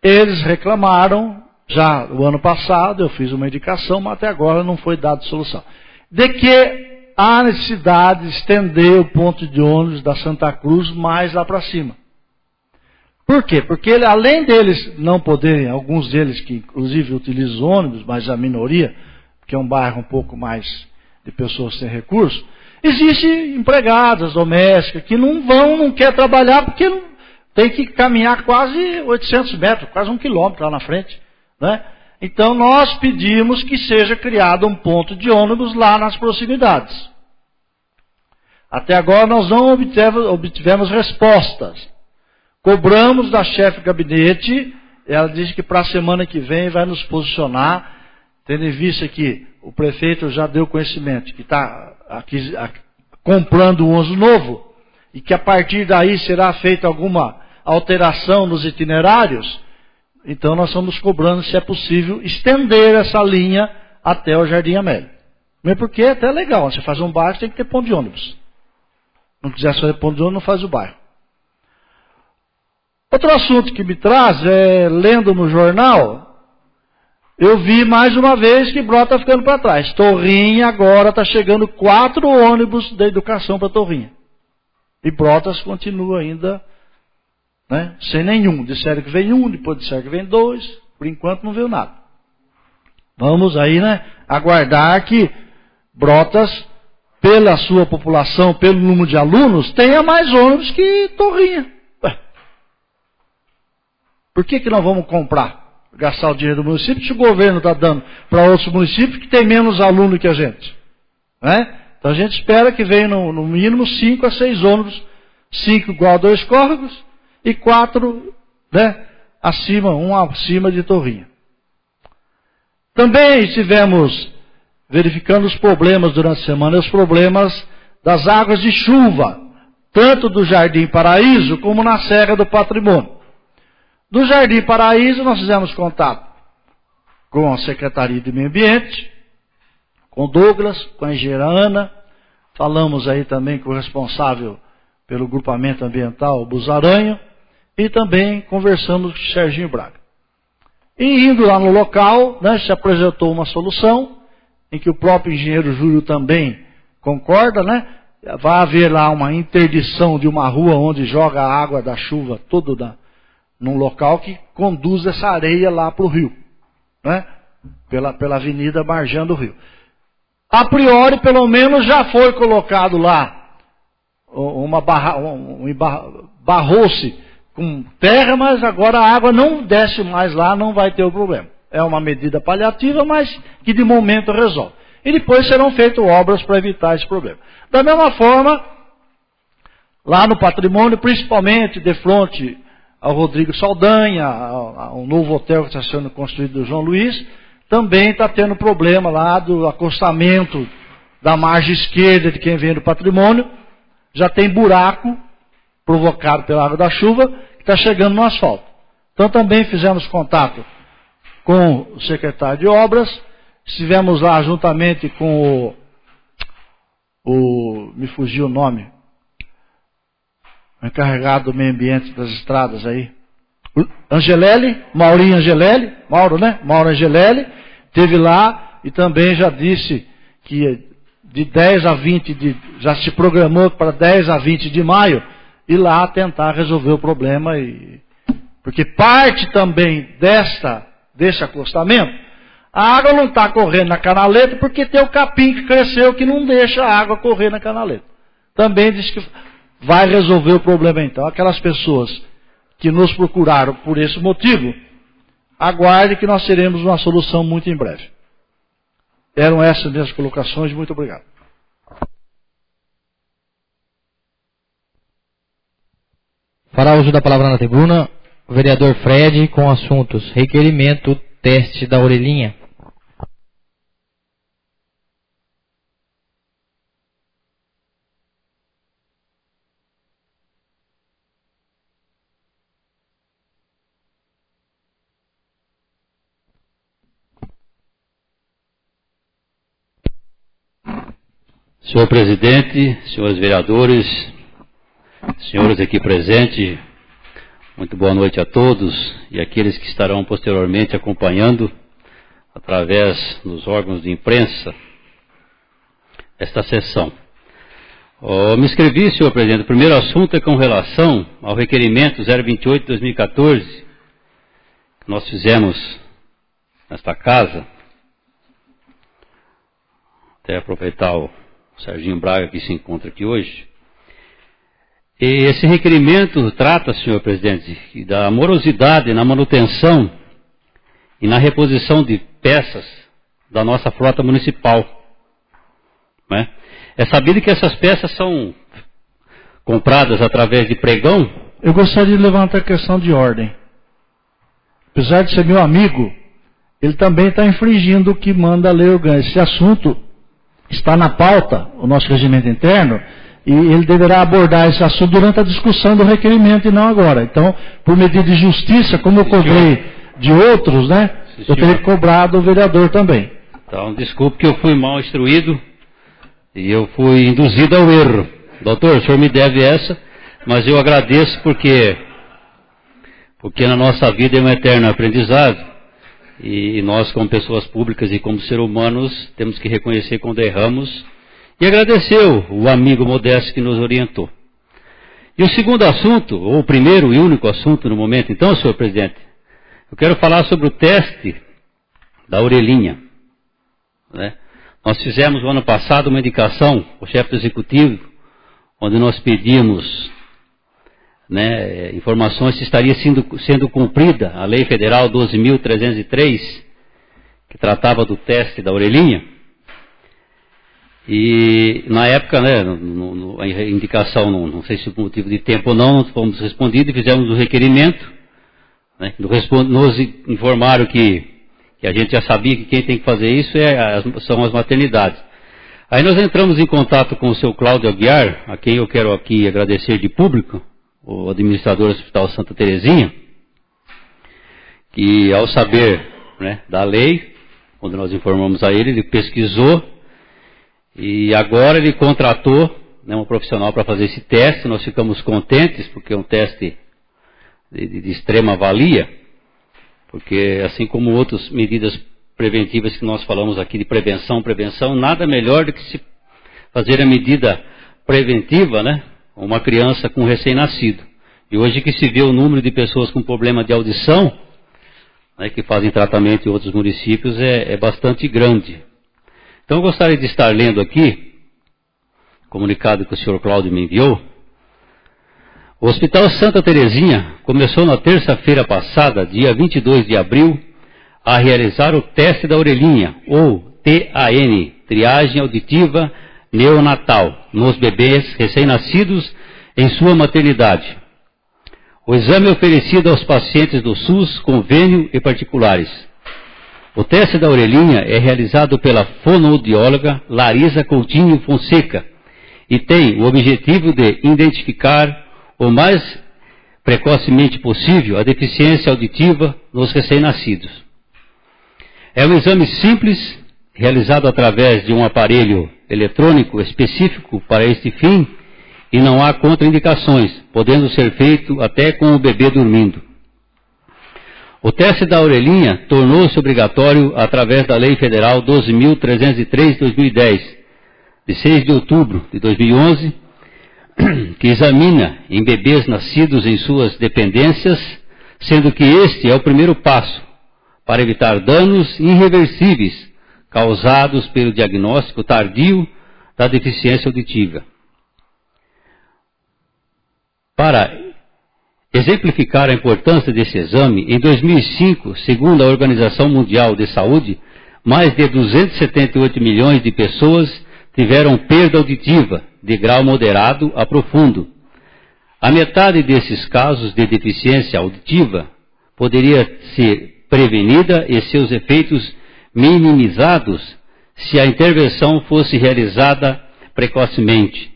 eles reclamaram, já o ano passado eu fiz uma indicação, mas até agora não foi dada solução, de que há necessidade de estender o ponto de ônibus da Santa Cruz mais lá para cima. Por quê? Porque além deles não poderem, alguns deles que inclusive utilizam ônibus, mas a minoria, que é um bairro um pouco mais de pessoas sem recursos, existem empregadas domésticas que não quer trabalhar porque tem que caminhar quase 800 metros, quase 1 quilômetro lá na frente, né? Então nós pedimos que seja criado um ponto de ônibus lá nas proximidades. Até agora nós não obtivemos respostas. Cobramos da chefe de gabinete, ela disse que para a semana que vem vai nos posicionar, tendo em vista que o prefeito já deu conhecimento que está comprando um ônibus novo, e que a partir daí será feita alteração nos itinerários, então nós estamos cobrando se é possível estender essa linha até o Jardim Amélia. Mesmo porque é até legal, você faz um bairro, tem que ter ponto de ônibus. Não quiser fazer ponto de ônibus, não faz o bairro. Outro assunto que me traz é, lendo no jornal, eu vi mais uma vez que Brotas está ficando para trás. Torrinha agora está chegando 4 ônibus da educação para Torrinha. E Brotas continua ainda, né, sem nenhum. Disseram que vem 1, depois disseram que vem 2. Por enquanto não veio nada. Vamos aí, né, aguardar que Brotas, pela sua população, pelo número de alunos, tenha mais ônibus que Torrinha. Ué. Por que nós vamos comprar? Gastar o dinheiro do município, se o governo está dando para outros municípios que tem menos aluno que a gente. Né? Então a gente espera que venha no mínimo 5 a 6 ônibus, 5 igual a 2 córregos e 4, né, um acima de Torrinha. Também estivemos verificando os problemas durante a semana, os problemas das águas de chuva, tanto do Jardim Paraíso como na Serra do Patrimônio. Do Jardim Paraíso, nós fizemos contato com a Secretaria de Meio Ambiente, com Douglas, com a engenheira Ana, falamos aí também com o responsável pelo grupamento ambiental, Buzaranho, e também conversamos com o Serginho Braga. E indo lá no local, né, se apresentou uma solução, em que o próprio engenheiro Júlio também concorda, né? Vai haver lá uma interdição de uma rua onde joga a água da chuva toda num local que conduz essa areia lá para o rio, né? Pela avenida margeando o rio. A priori, pelo menos, já foi colocado lá barrou-se com terra, mas agora a água não desce mais lá, não vai ter o problema. É uma medida paliativa, mas que de momento resolve. E depois serão feitas obras para evitar esse problema. Da mesma forma, lá no patrimônio, principalmente de frente ao Rodrigo Saldanha, ao novo hotel que está sendo construído do João Luiz, também está tendo problema lá do acostamento da margem esquerda de quem vem do patrimônio. Já tem buraco provocado pela água da chuva que está chegando no asfalto. Então também fizemos contato com o secretário de obras, estivemos lá juntamente com me fugiu o nome, o encarregado do meio ambiente das estradas aí, Angelelli, Maurinho Angelelli, Mauro Angelelli, esteve lá e também já disse que de 10 a 20, já se programou para 10 a 20 de maio, ir lá tentar resolver o problema, porque parte também desse acostamento, a água não está correndo na canaleta porque tem o capim que cresceu que não deixa a água correr na canaleta. Também diz que vai resolver o problema então. Aquelas pessoas que nos procuraram por esse motivo, aguarde que nós teremos uma solução muito em breve. Eram essas minhas colocações, muito obrigado.
Fará uso da palavra na tribuna o vereador Fred com assuntos requerimento, teste da orelhinha.
Senhor presidente, senhores vereadores, senhores aqui presentes, muito boa noite a todos e aqueles que estarão posteriormente acompanhando através dos órgãos de imprensa esta sessão. Me inscrevi, senhor presidente. O primeiro assunto é com relação ao requerimento 028 de 2014 que nós fizemos nesta casa. Até aproveitar o Serginho Braga que se encontra aqui hoje. E esse requerimento trata, senhor presidente, da morosidade na manutenção e na reposição de peças da nossa frota municipal. Né? É sabido que essas peças são compradas através de pregão.
Eu gostaria de levantar a questão de ordem. Apesar de ser meu amigo, ele também está infringindo o que manda a lei orgânica. Esse assunto está na pauta, o nosso regimento interno, e ele deverá abordar esse assunto durante a discussão do requerimento e não agora. Então, por medida de justiça, como eu cobrei de outros, né, eu teria que cobrar do vereador também.
Então, desculpe que eu fui mal instruído e eu fui induzido ao erro. Doutor, o senhor me deve essa, mas eu agradeço porque na nossa vida é um eterno aprendizado e nós, como pessoas públicas e como seres humanos, temos que reconhecer quando erramos e agradecer o amigo Modesto que nos orientou. E o segundo assunto, ou o primeiro e único assunto no momento, então, senhor presidente, eu quero falar sobre o teste da orelhinha, né? Nós fizemos no ano passado uma indicação ao chefe do executivo, onde nós pedimos, né, informações se estaria sendo cumprida a Lei Federal 12.303, que tratava do teste da orelhinha. E na época, né, a indicação, não sei se por motivo de tempo ou não, fomos respondidos e fizemos o requerimento. Né, nos informaram que a gente já sabia que quem tem que fazer isso são as maternidades. Aí nós entramos em contato com o seu Cláudio Aguiar, a quem eu quero aqui agradecer de público, o administrador do Hospital Santa Terezinha, que ao saber, né, da lei, quando nós informamos a ele pesquisou e agora ele contratou, né, um profissional para fazer esse teste. Nós ficamos contentes porque é um teste de extrema valia, porque assim como outras medidas preventivas que nós falamos aqui de prevenção, nada melhor do que se fazer a medida preventiva, né? Uma criança com recém-nascido. E hoje que se vê o número de pessoas com problema de audição, né, que fazem tratamento em outros municípios, é bastante grande. Então eu gostaria de estar lendo aqui, comunicado que o senhor Cláudio me enviou. O Hospital Santa Terezinha começou na terça-feira passada, dia 22 de abril, a realizar o teste da orelhinha, ou TAN, triagem auditiva neonatal, nos bebês recém-nascidos em sua maternidade. O exame é oferecido aos pacientes do SUS, convênio e particulares. O teste da orelhinha é realizado pela fonoaudióloga Larisa Coutinho Fonseca e tem o objetivo de identificar o mais precocemente possível a deficiência auditiva nos recém-nascidos. É um exame simples, realizado através de um aparelho eletrônico específico para este fim e não há contraindicações, podendo ser feito até com o bebê dormindo. O teste da orelhinha tornou-se obrigatório através da Lei Federal 12.303/2010, de 6 de outubro de 2011, que examina em bebês nascidos em suas dependências, sendo que este é o primeiro passo para evitar danos irreversíveis causados pelo diagnóstico tardio da deficiência auditiva. Para exemplificar a importância desse exame, em 2005, segundo a Organização Mundial de Saúde, mais de 278 milhões de pessoas tiveram perda auditiva de grau moderado a profundo. A metade desses casos de deficiência auditiva poderia ser prevenida e seus efeitos minimizados se a intervenção fosse realizada precocemente.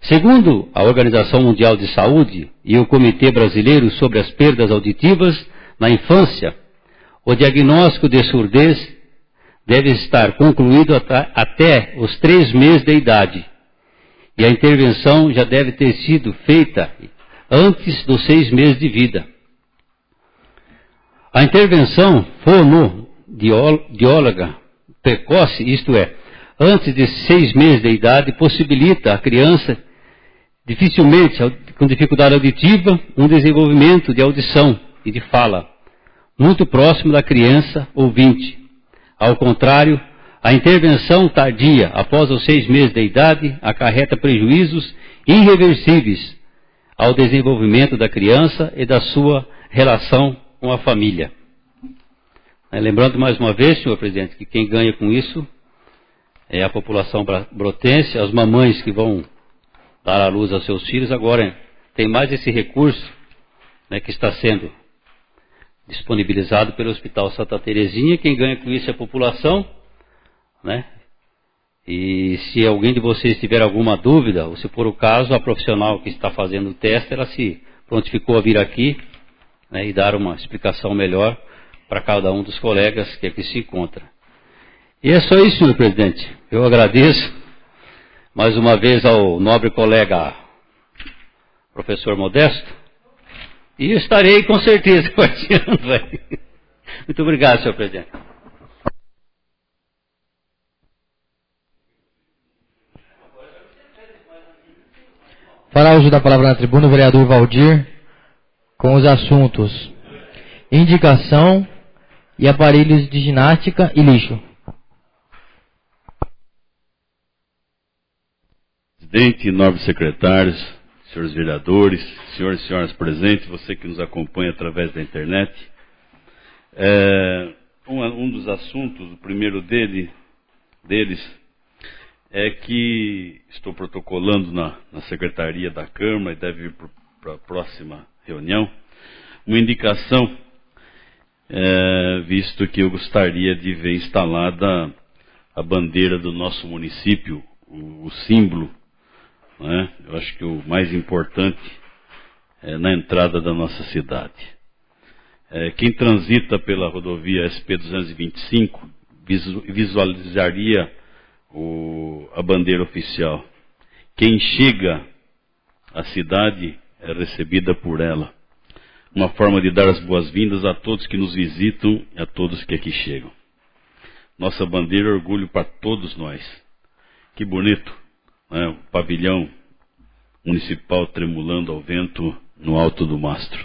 Segundo a Organização Mundial de Saúde e o Comitê Brasileiro sobre as Perdas Auditivas na Infância, o diagnóstico de surdez deve estar concluído até os 3 meses de idade, e a intervenção já deve ter sido feita antes dos 6 meses de vida. A intervenção fonoaudióloga precoce, isto é, antes de 6 meses de idade, possibilita à criança, dificilmente com dificuldade auditiva, um desenvolvimento de audição e de fala, muito próximo da criança ouvinte. Ao contrário, a intervenção tardia, após os 6 meses de idade, acarreta prejuízos irreversíveis ao desenvolvimento da criança e da sua relação com a família. Lembrando mais uma vez, senhor presidente, que quem ganha com isso é a população brotense, as mamães que vão dar à luz aos seus filhos. Agora tem mais esse recurso, né, que está sendo disponibilizado pelo Hospital Santa Terezinha. Quem ganha com isso é a população, né? E se alguém de vocês tiver alguma dúvida, ou se for o caso, a profissional que está fazendo o teste, ela se prontificou a vir aqui, né, e dar uma explicação melhor para cada um dos colegas que aqui se encontra. E é só isso, senhor presidente. Eu agradeço mais uma vez ao nobre colega professor Modesto, e eu estarei com certeza participando aí. Muito obrigado, senhor presidente.
Fará uso da palavra na tribuna o vereador Valdir com os assuntos indicação e aparelhos de ginástica e lixo.
Presidente, nobres secretários, senhores vereadores, senhores e senhoras presentes, você que nos acompanha através da internet. Um dos assuntos, o primeiro deles, é que estou protocolando na Secretaria da Câmara e deve ir para a próxima reunião, uma indicação, visto que eu gostaria de ver instalada a bandeira do nosso município, o símbolo, né? Eu acho que o mais importante é na entrada da nossa cidade. Quem transita pela rodovia SP-225 visualizaria a bandeira oficial. Quem chega à cidade é recebida por ela. Uma forma de dar as boas-vindas a todos que nos visitam e a todos que aqui chegam. Nossa bandeira é orgulho para todos nós. Que bonito, né? O pavilhão municipal tremulando ao vento no alto do mastro.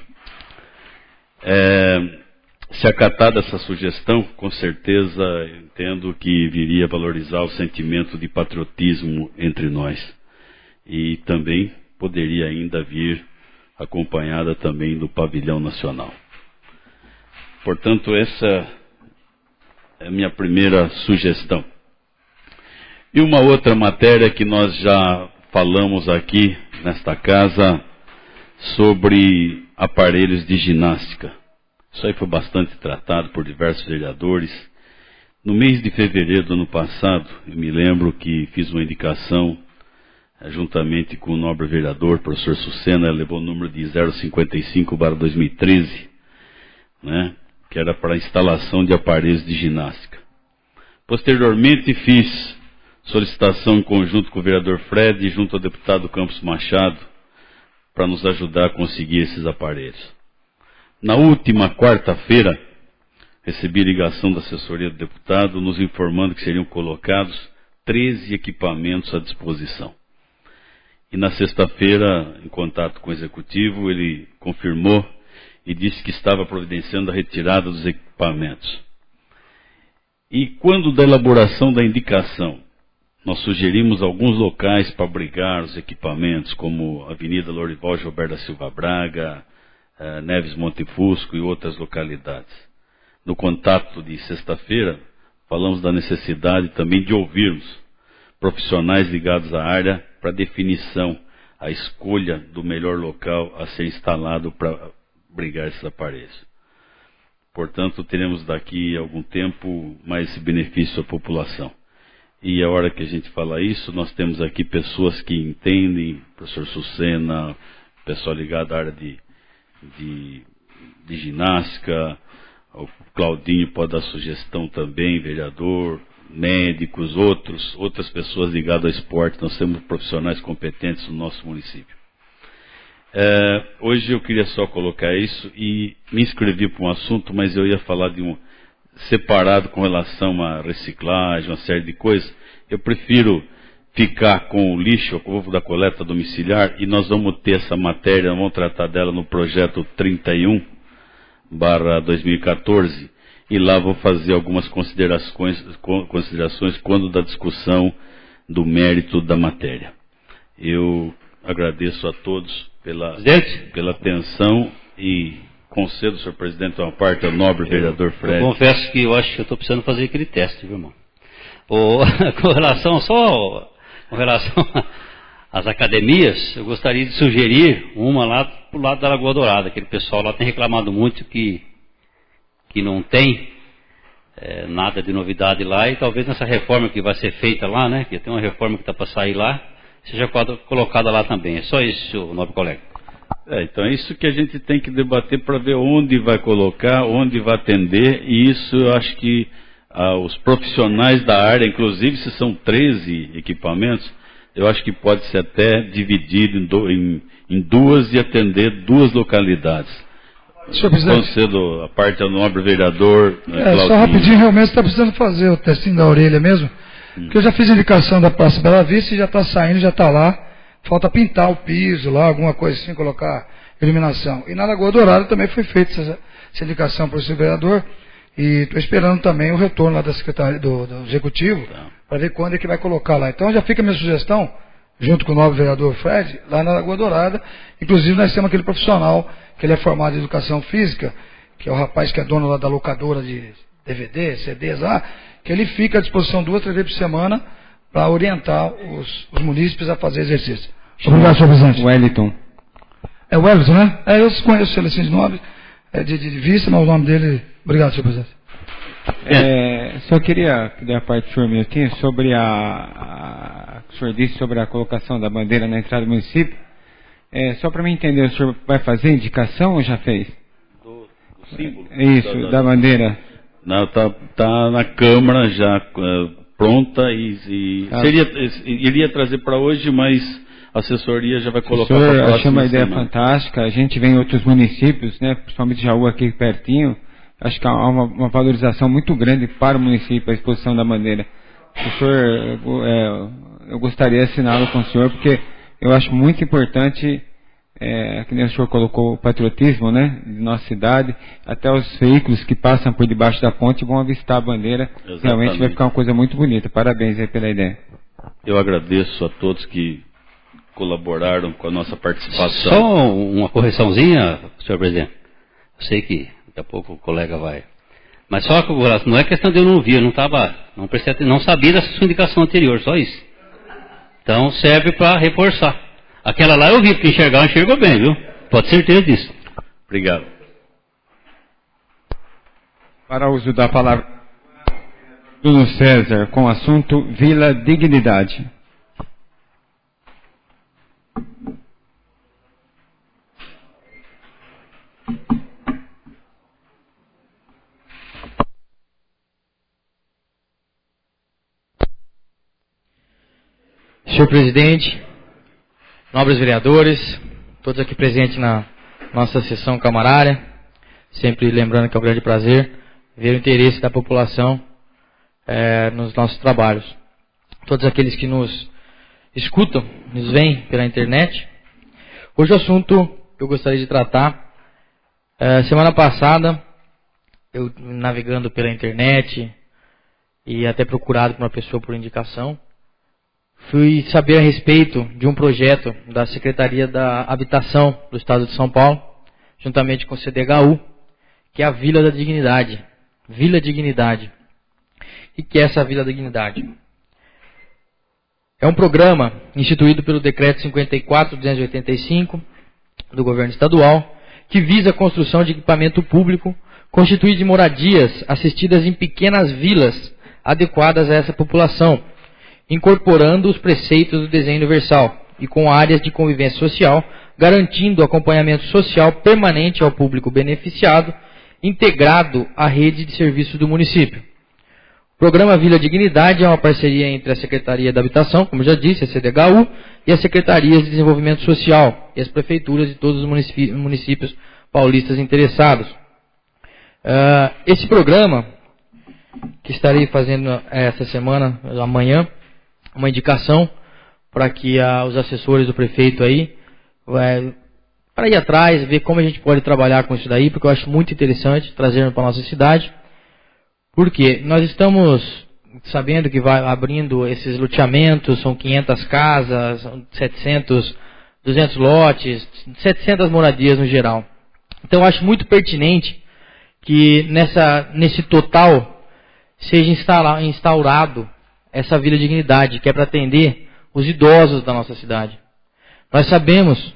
Se acatada essa sugestão, com certeza entendo que viria a valorizar o sentimento de patriotismo entre nós. E também poderia ainda vir acompanhada também do pavilhão nacional. Portanto, essa é a minha primeira sugestão. E uma outra matéria que nós já falamos aqui nesta casa sobre aparelhos de ginástica. Isso aí foi bastante tratado por diversos vereadores. No mês de fevereiro do ano passado, eu me lembro que fiz uma indicação, juntamente com o nobre vereador, professor Sucena, levou o número de 055/2013, né, que era para a instalação de aparelhos de ginástica. Posteriormente fiz solicitação em conjunto com o vereador Fred e junto ao deputado Campos Machado para nos ajudar a conseguir esses aparelhos. Na última quarta-feira, recebi ligação da assessoria do deputado nos informando que seriam colocados 13 equipamentos à disposição. E na sexta-feira, em contato com o executivo, ele confirmou e disse que estava providenciando a retirada dos equipamentos. E quando da elaboração da indicação, nós sugerimos alguns locais para abrigar os equipamentos, como Avenida Lorival Gilberto da Silva Braga, Neves Montefusco e outras localidades. No contato de sexta-feira, falamos da necessidade também de ouvirmos profissionais ligados à área para definição, a escolha do melhor local a ser instalado para abrigar esses aparelhos. Portanto, teremos daqui a algum tempo mais esse benefício à população. E a hora que a gente fala isso, nós temos aqui pessoas que entendem, professor Sucena, pessoal ligado à área de ginástica, o Claudinho pode dar sugestão também, vereador, médicos, outras pessoas ligadas ao esporte. Nós temos profissionais competentes no nosso município. Hoje eu queria só colocar isso e me inscrevi para um assunto, mas eu ia falar de um separado com relação à reciclagem, uma série de coisas. Eu prefiro ficar com o lixo, o povo da coleta domiciliar, e nós vamos ter essa matéria, vamos tratar dela no projeto 31/2014, e lá vou fazer algumas considerações quando da discussão do mérito da matéria. Eu agradeço a todos pela atenção e concedo, senhor presidente, uma parte ao nobre vereador Fred.
Eu confesso que eu acho que eu estou precisando fazer aquele teste, viu, irmão? Com relação às academias, eu gostaria de sugerir uma lá pro lado da Lagoa Dourada. Aquele pessoal lá tem reclamado muito que não tem nada de novidade lá, e talvez nessa reforma que vai ser feita lá, né, que tem uma reforma que está para sair lá, seja colocada lá também. É só isso, nobre colega.
Então é isso que a gente tem que debater para ver onde vai colocar, onde vai atender, e isso eu acho que os profissionais da área, inclusive se são 13 equipamentos, eu acho que pode ser até dividido em duas e atender 2 localidades.
Senhor presidente,
Concedo a parte ao nobre vereador.
só rapidinho, realmente está precisando fazer o testinho da orelha mesmo, porque eu já fiz indicação da Praça Bela Vista e já está saindo, já está lá. Falta pintar o piso lá, alguma coisa assim, colocar iluminação. E na Lagoa Dourada também foi feita essa indicação por esse vereador. E estou esperando também o retorno lá da Secretaria do Executivo, para ver quando é que vai colocar lá. Então já fica a minha sugestão, junto com o novo vereador Fred, lá na Lagoa Dourada. Inclusive nós temos aquele profissional, que ele é formado em Educação Física, que é o rapaz que é dono lá da locadora de DVD, CDs lá, que ele fica à disposição 2 ou 3 vezes por semana para orientar os munícipes a fazer exercício. Obrigado, senhor presidente.
Wellington.
É o Wellington, né? Eu conheço ele assim de nome, de vista, mas o nome dele... Obrigado, senhor presidente.
Só queria pedir a parte do senhor um minutinho sobre o senhor disse sobre a colocação da bandeira na entrada do município. Só para mim entender, o senhor vai fazer indicação ou já fez?
Do símbolo?
Isso, da bandeira.
Não, tá na Câmara já pronta e iria trazer para hoje, mas a assessoria já vai colocar para a próxima.
Achei uma ideia fantástica. A gente vem em outros municípios, né, principalmente Jaú aqui pertinho. Acho que há uma valorização muito grande para o município, a exposição da bandeira. O senhor, eu gostaria de assiná-lo com o senhor, porque eu acho muito importante, que nem o senhor colocou, o patriotismo, né, de nossa cidade. Até os veículos que passam por debaixo da ponte vão avistar a bandeira. Exatamente. Realmente vai ficar uma coisa muito bonita. Parabéns aí pela ideia.
Eu agradeço a todos que colaboraram com a nossa participação.
Só uma correçãozinha, senhor presidente. Eu sei que daqui a pouco o colega vai. Mas só que não é questão de eu não ouvir, eu não sabia dessa sua indicação anterior, só isso. Então serve para reforçar. Aquela lá eu vi, porque enxergou bem, viu? Pode ter certeza disso.
Obrigado.
Para uso da palavra, Bruno César, com o assunto Vila Dignidade.
Senhor presidente, nobres vereadores, todos aqui presentes na nossa sessão camarária, sempre lembrando que é um grande prazer ver o interesse da população nos nossos trabalhos. Todos aqueles que nos escutam, nos veem pela internet. Hoje o assunto que eu gostaria de tratar, semana passada, eu navegando pela internet e até procurado por uma pessoa por indicação, fui saber a respeito de um projeto da Secretaria da Habitação do Estado de São Paulo, juntamente com o CDHU, que é a Vila da Dignidade. Vila Dignidade. E que é essa Vila da Dignidade? É um programa instituído pelo Decreto 54.285 do Governo Estadual, que visa a construção de equipamento público constituído de moradias assistidas em pequenas vilas adequadas a essa população, incorporando os preceitos do desenho universal e com áreas de convivência social, garantindo acompanhamento social permanente ao público beneficiado, integrado à rede de serviços do município. O programa Vila Dignidade é uma parceria entre a Secretaria da Habitação, como já disse, a CDHU, e as Secretarias de Desenvolvimento Social e as prefeituras de todos os municípios paulistas interessados. Esse programa, que estarei fazendo essa semana, amanhã, uma indicação para que os assessores do prefeito aí, para ir atrás, ver como a gente pode trabalhar com isso daí, porque eu acho muito interessante trazer para a nossa cidade. Porque nós estamos sabendo que vai abrindo esses loteamentos, são 500 casas, 200 lotes, 700 moradias no geral. Então eu acho muito pertinente que nesse total seja instaurado essa Vila Dignidade, que é para atender os idosos da nossa cidade. Nós sabemos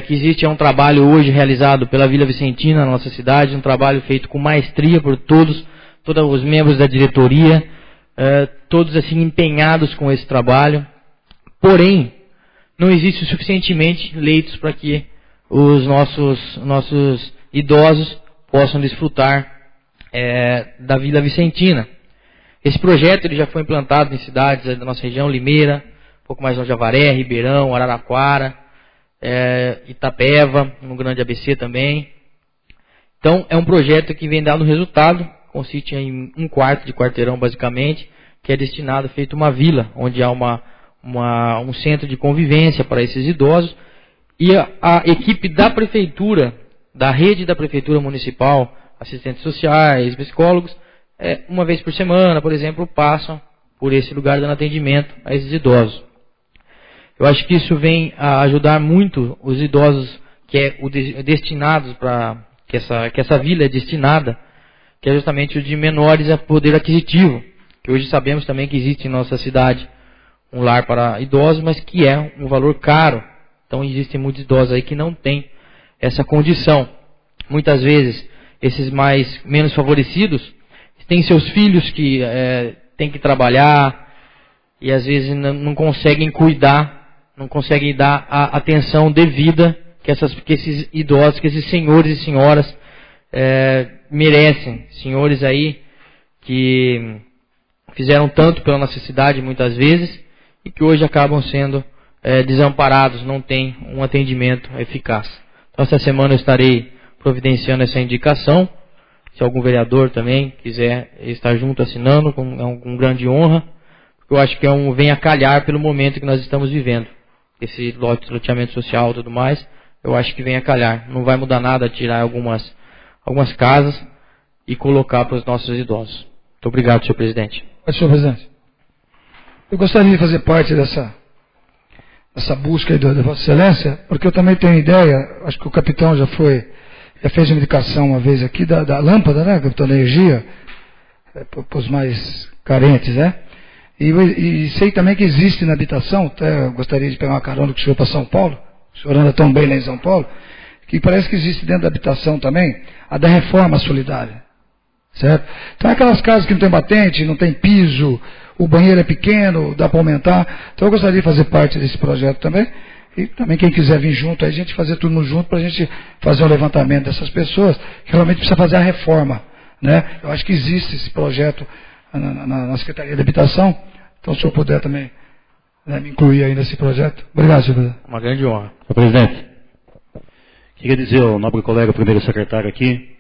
que existe um trabalho hoje realizado pela Vila Vicentina na nossa cidade, um trabalho feito com maestria por todos todos os membros da diretoria, todos assim empenhados com esse trabalho. Porém, não existe suficientemente leitos para que os nossos idosos possam desfrutar da Vila Vicentina. Esse projeto ele já foi implantado em cidades da nossa região, Limeira, um pouco mais longe de Avaré, Ribeirão, Araraquara, Itapeva, no Grande ABC também. Então, é um projeto que vem dando resultado, consiste em 1/4 de quarteirão, basicamente, que é destinado, feito uma vila, onde há um centro de convivência para esses idosos, e a equipe da prefeitura, da rede da prefeitura municipal, assistentes sociais, psicólogos, uma vez por semana, por exemplo, passam por esse lugar dando atendimento a esses idosos. Eu acho que isso vem a ajudar muito os idosos destinados para que essa vila é destinada, que é justamente o de menores a poder aquisitivo, que hoje sabemos também que existe em nossa cidade um lar para idosos, mas que é um valor caro. Então existem muitos idosos aí que não têm essa condição. Muitas vezes esses menos favorecidos têm seus filhos que têm que trabalhar e às vezes não conseguem cuidar, não conseguem dar a atenção devida que esses idosos, que esses senhores e senhoras merecem. Senhores aí que fizeram tanto pela nossa cidade muitas vezes e que hoje acabam sendo desamparados, não têm um atendimento eficaz. Então essa semana eu estarei providenciando essa indicação. Se algum vereador também quiser estar junto assinando, com grande honra, porque eu acho que vem a calhar pelo momento que nós estamos vivendo. Esse loteamento social e tudo mais, eu acho que vem a calhar. Não vai mudar nada tirar algumas casas e colocar para os nossos idosos. Muito obrigado, senhor presidente.
Senhor presidente, eu gostaria de fazer parte dessa busca aí da Vossa Excelência, porque eu também tenho ideia, acho que o capitão já fez uma indicação uma vez aqui da lâmpada, né, capitão da energia, para os mais carentes, né? E sei também que existe na habitação, até eu gostaria de pegar uma carona com o senhor para São Paulo, o senhor anda tão bem lá em São Paulo, que parece que existe dentro da habitação também a da reforma solidária, certo? Então aquelas casas que não tem batente, não tem piso, o banheiro é pequeno, dá para aumentar. Então eu gostaria de fazer parte desse projeto também. E também quem quiser vir junto, a gente fazer tudo junto para a gente fazer um levantamento dessas pessoas que realmente precisa fazer a reforma, né? Eu acho que existe esse projeto na Secretaria de Habitação. Então, se eu puder também me incluir aí nesse projeto. Obrigado, senhor presidente.
Uma grande honra.
Senhor presidente, queria dizer ao nobre colega, primeiro secretário aqui,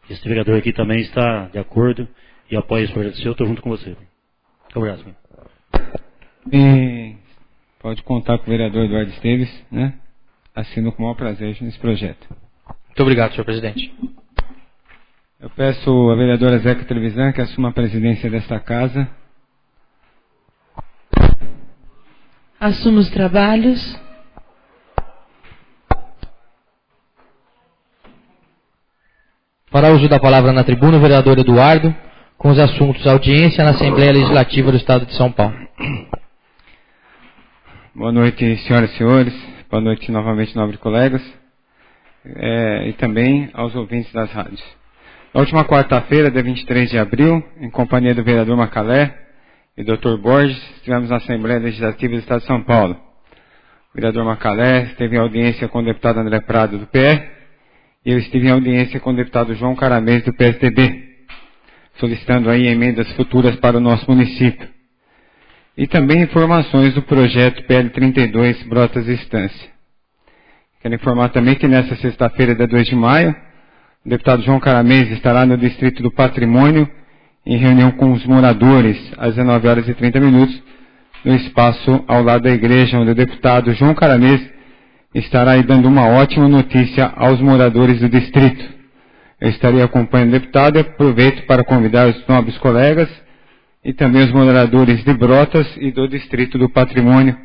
que esse vereador aqui também está de acordo e apoia esse projeto seu. Eu estou junto com você. Muito obrigado, senhor.
E pode contar com o vereador Eduardo Esteves, né? Assino com o maior prazer nesse projeto.
Muito obrigado, senhor presidente.
Eu peço à vereadora Zeca Trevisan que assuma a presidência desta casa.
Assumo os trabalhos.
Fará uso da palavra na tribuna o vereador Eduardo, com os assuntos audiência na Assembleia Legislativa do Estado de São Paulo.
Boa noite, senhoras e senhores. Boa noite novamente, nobres colegas. E também aos ouvintes das rádios. Na última quarta-feira, dia 23 de abril, em companhia do vereador Macalé e Dr. Borges, estivemos na Assembleia Legislativa do Estado de São Paulo. O vereador Macalé esteve em audiência com o deputado André Prado, do PE, e eu estive em audiência com o deputado João Caramês, do PSDB, solicitando aí emendas futuras para o nosso município. E também informações do projeto PL 32, Brotas e Estância. Quero informar também que nesta sexta-feira, dia 2 de maio, o deputado João Caramês estará no Distrito do Patrimônio, em reunião com os moradores, às 19h30, no espaço ao lado da igreja, onde o deputado João Caramês estará aí dando uma ótima notícia aos moradores do distrito. Eu estarei acompanhando o deputado e aproveito para convidar os nobres colegas e também os moradores de Brotas e do Distrito do Patrimônio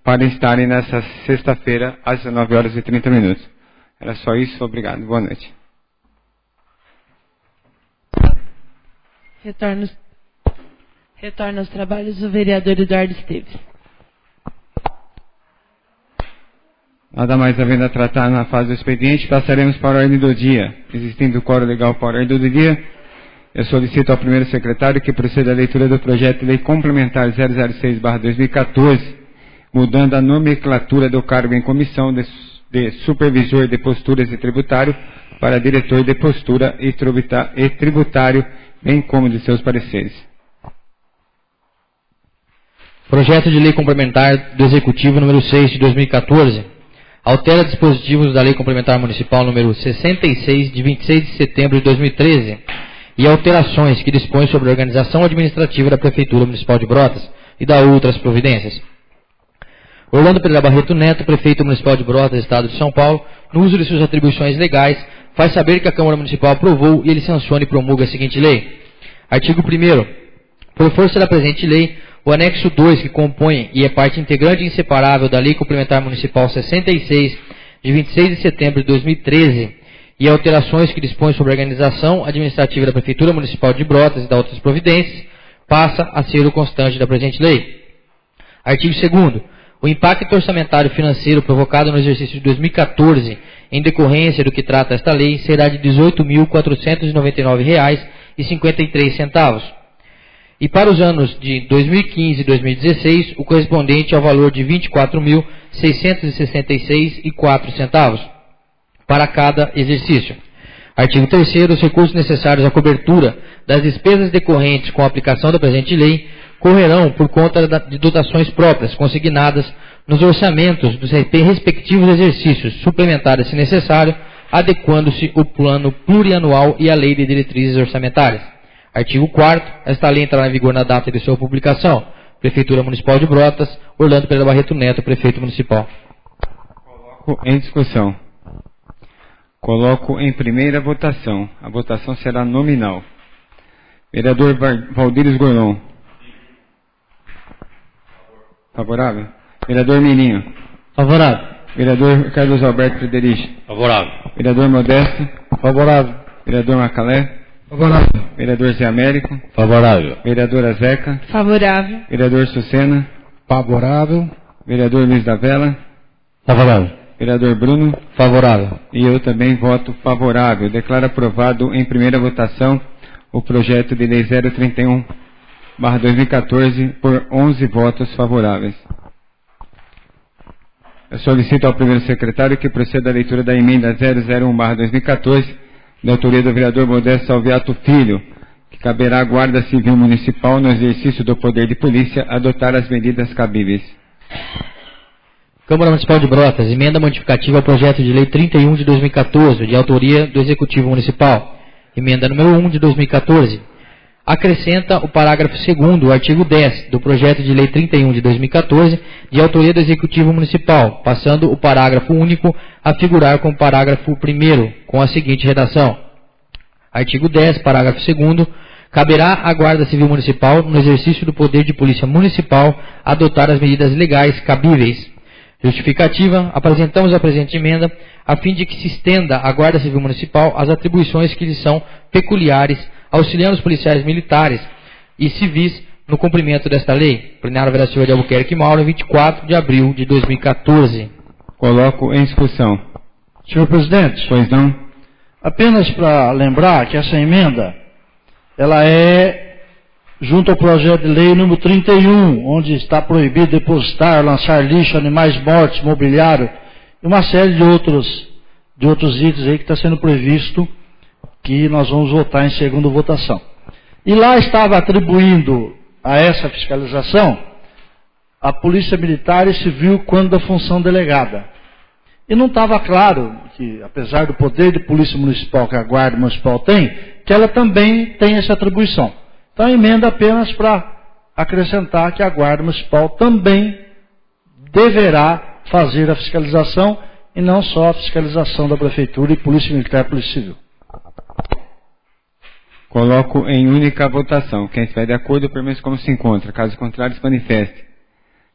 para estarem nessa sexta-feira, às 19h30. Era só isso, obrigado, boa noite.
Retorna aos trabalhos o vereador Eduardo Esteves.
Nada mais havendo a tratar na fase do expediente, passaremos para a ordem do dia. Existindo quórum legal para a ordem do dia, Eu solicito ao primeiro secretário que proceda à leitura do projeto de lei complementar 006/2014, mudando a nomenclatura do cargo em comissão de supervisor de posturas e tributário para diretor de postura e tributário, bem como de seus pareceres.
Projeto de lei complementar do Executivo número 6 de 2014 altera dispositivos da Lei Complementar Municipal número 66 de 26 de setembro de 2013 e alterações que dispõem sobre a organização administrativa da Prefeitura Municipal de Brotas e da outras providências. Orlando Pereira Barreto Neto, Prefeito Municipal de Brotas, Estado de São Paulo, no uso de suas atribuições legais, faz saber que a Câmara Municipal aprovou e ele sanciona e promulga a seguinte lei. Artigo 1º. Por força da presente lei, o anexo 2, que compõe e é parte integrante e inseparável da Lei Complementar Municipal 66, de 26 de setembro de 2013, e alterações que dispõem sobre a organização administrativa da Prefeitura Municipal de Brotas e da outras providências, passa a ser o constante da presente lei. Artigo 2º. O impacto orçamentário financeiro provocado no exercício de 2014, em decorrência do que trata esta lei, será de R$ 18.499,53. E para os anos de 2015 e 2016, o correspondente ao valor de R$ 24.666,04 para cada exercício. Artigo 3º. Os recursos necessários à cobertura das despesas decorrentes com a aplicação da presente lei correrão por conta de dotações próprias consignadas nos orçamentos dos respectivos exercícios, suplementadas se necessário, adequando-se o plano plurianual e a lei de diretrizes orçamentárias. Artigo 4º. Esta lei entrará em vigor na data de sua publicação. Prefeitura Municipal de Brotas, Orlando Pereira Barreto Neto, Prefeito Municipal.
Coloco em discussão. Coloco em primeira votação. A votação será nominal. Vereador Valdíris Gorlon. Favorável? Vereador Mirinho.
Favorável.
Vereador Carlos Alberto Frederici.
Favorável.
Vereador Modesto.
Favorável.
Vereador Macalé.
Favorável.
Vereador Zé Américo.
Favorável.
Vereadora Zeca.
Favorável.
Vereador Sucena.
Favorável.
Vereador Luiz da Vela.
Favorável.
Vereador Bruno.
Favorável.
E eu também voto favorável. Declaro aprovado em primeira votação o projeto de lei 031/2014 por 11 votos favoráveis. Eu solicito ao primeiro secretário que proceda à leitura da emenda 001/2014, da autoria do vereador Modesto Salviato Filho, que caberá à Guarda Civil Municipal, no exercício do poder de polícia, adotar as medidas cabíveis.
Câmara Municipal de Brotas, emenda modificativa ao projeto de lei 31 de 2014, de autoria do Executivo Municipal. Emenda número 1 de 2014. Acrescenta o parágrafo 2º, o artigo 10 do projeto de lei 31 de 2014, de autoria do Executivo Municipal, passando o parágrafo único a figurar como parágrafo 1º, com a seguinte redação. Artigo 10, parágrafo 2º. Caberá à Guarda Civil Municipal, no exercício do poder de polícia municipal, adotar as medidas legais cabíveis. Justificativa: apresentamos a presente emenda a fim de que se estenda à Guarda Civil Municipal as atribuições que lhes são peculiares, auxiliando os policiais militares e civis no cumprimento desta lei. Plenário Vera Silva de Albuquerque Mauro, 24 de abril de 2014.
Coloco em discussão.
Senhor presidente,
Pois não?
apenas para lembrar que essa emenda, ela é junto ao projeto de lei número 31, onde está proibido depositar, lançar lixo, animais mortos, mobiliário, e uma série de outros itens aí que está sendo previsto, que nós vamos votar em segunda votação. E lá estava atribuindo a essa fiscalização a Polícia Militar e Civil quando da função delegada. E não estava claro que, apesar do poder de polícia municipal que a Guarda Municipal tem, que ela também tem essa atribuição. Então, a emenda apenas para acrescentar que a Guarda Municipal também deverá fazer a fiscalização e não só a fiscalização da Prefeitura e Polícia Militar e Polícia Civil.
Coloco em única votação. Quem estiver de acordo, permaneça como se encontra. Caso contrário, se manifeste.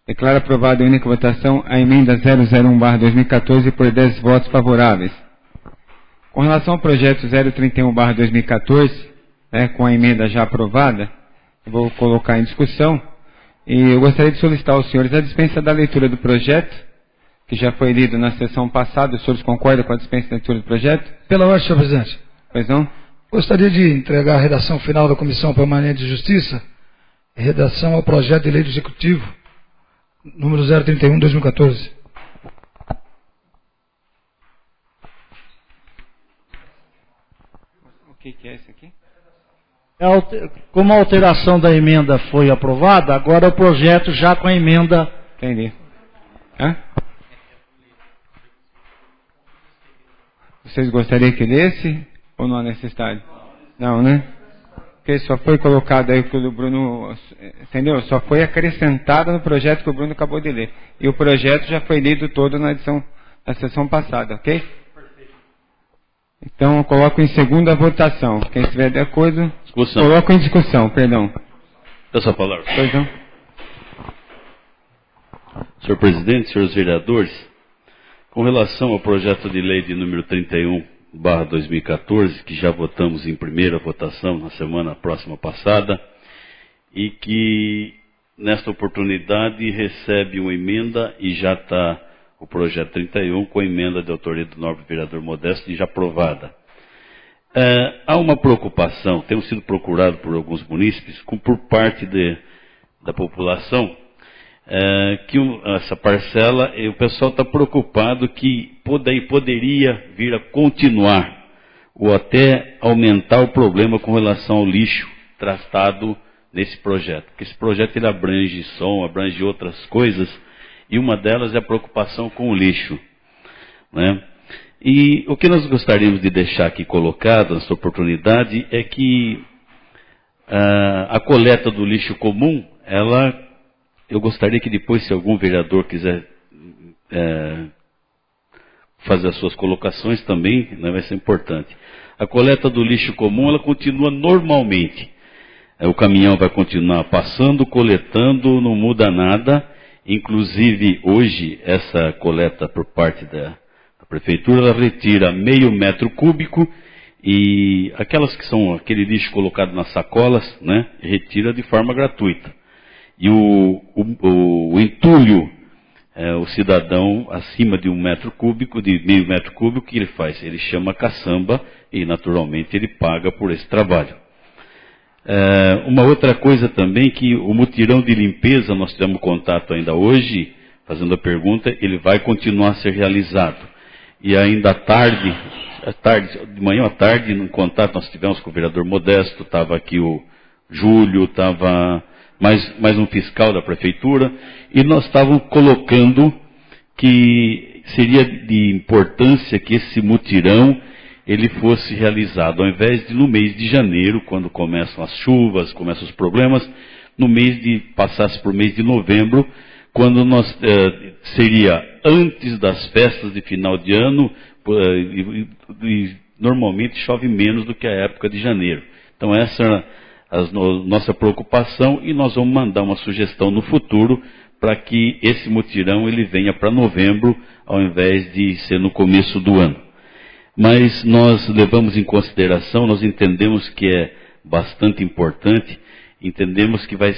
Declaro aprovada em única votação a emenda 001/2014 por 10 votos favoráveis. Com relação ao projeto 031/2014, com a emenda já aprovada, eu vou colocar em discussão. E eu gostaria de solicitar aos senhores a dispensa da leitura do projeto, que já foi lido na sessão passada. Os senhores concordam com a dispensa da leitura do projeto?
Pela ordem, senhor presidente.
Pois não?
Gostaria de entregar a redação final da Comissão Permanente de Justiça, redação ao projeto de lei do Executivo, número 031/2014.
O que é isso aqui?
Como a alteração da emenda foi aprovada, agora o projeto já com a emenda...
Entendi. Hã? Vocês gostariam que lesse ou não há necessidade? Não, né? Porque só foi colocado aí que o Bruno, entendeu? Só foi acrescentado no projeto que o Bruno acabou de ler. E o projeto já foi lido todo na sessão passada, ok? Então eu coloco em segunda votação. Quem estiver de acordo,
discussão.
Coloco em discussão, perdão.
Peço a palavra.
Pois não.
Senhor presidente, senhores vereadores, com relação ao projeto de lei de número 31/2014, que já votamos em primeira votação na semana próxima passada, e que nesta oportunidade recebe uma emenda e já está o projeto 31 com a emenda de autoria do nobre vereador Modesto e já aprovada. Há uma preocupação, temos sido procurado por alguns munícipes, por parte da população, que essa parcela, o pessoal está preocupado que poderia vir a continuar ou até aumentar o problema com relação ao lixo tratado nesse projeto. Porque esse projeto ele abrange som, abrange outras coisas, e uma delas é a preocupação com o lixo, né? E o que nós gostaríamos de deixar aqui colocado nessa oportunidade é que a coleta do lixo comum, eu gostaria que depois, se algum vereador quiser fazer as suas colocações também, né, vai ser importante. A coleta do lixo comum, ela continua normalmente. O caminhão vai continuar passando, coletando, não muda nada. Inclusive, hoje, essa coleta por parte da prefeitura, ela retira 0,5 metro cúbico e aquele lixo colocado nas sacolas, né, retira de forma gratuita. E o entulho, o cidadão acima de 1 metro cúbico, de 0,5 metro cúbico, o que ele faz? Ele chama caçamba e naturalmente ele paga por esse trabalho. Uma outra coisa também, que o mutirão de limpeza, nós tivemos contato ainda hoje, fazendo a pergunta, ele vai continuar a ser realizado. E ainda de manhã à tarde, no contato nós tivemos com o vereador Modesto, estava aqui o Júlio, estava mais um fiscal da prefeitura, e nós estávamos colocando que seria de importância que esse mutirão ele fosse realizado, ao invés de no mês de janeiro, quando começam as chuvas, começam os problemas, passasse por mês de novembro, quando seria antes das festas de final de ano, e normalmente chove menos do que a época de janeiro. Então essa é a nossa preocupação, e nós vamos mandar uma sugestão no futuro para que esse mutirão ele venha para novembro, ao invés de ser no começo do ano. Mas nós levamos em consideração, nós entendemos que é bastante importante, entendemos que vai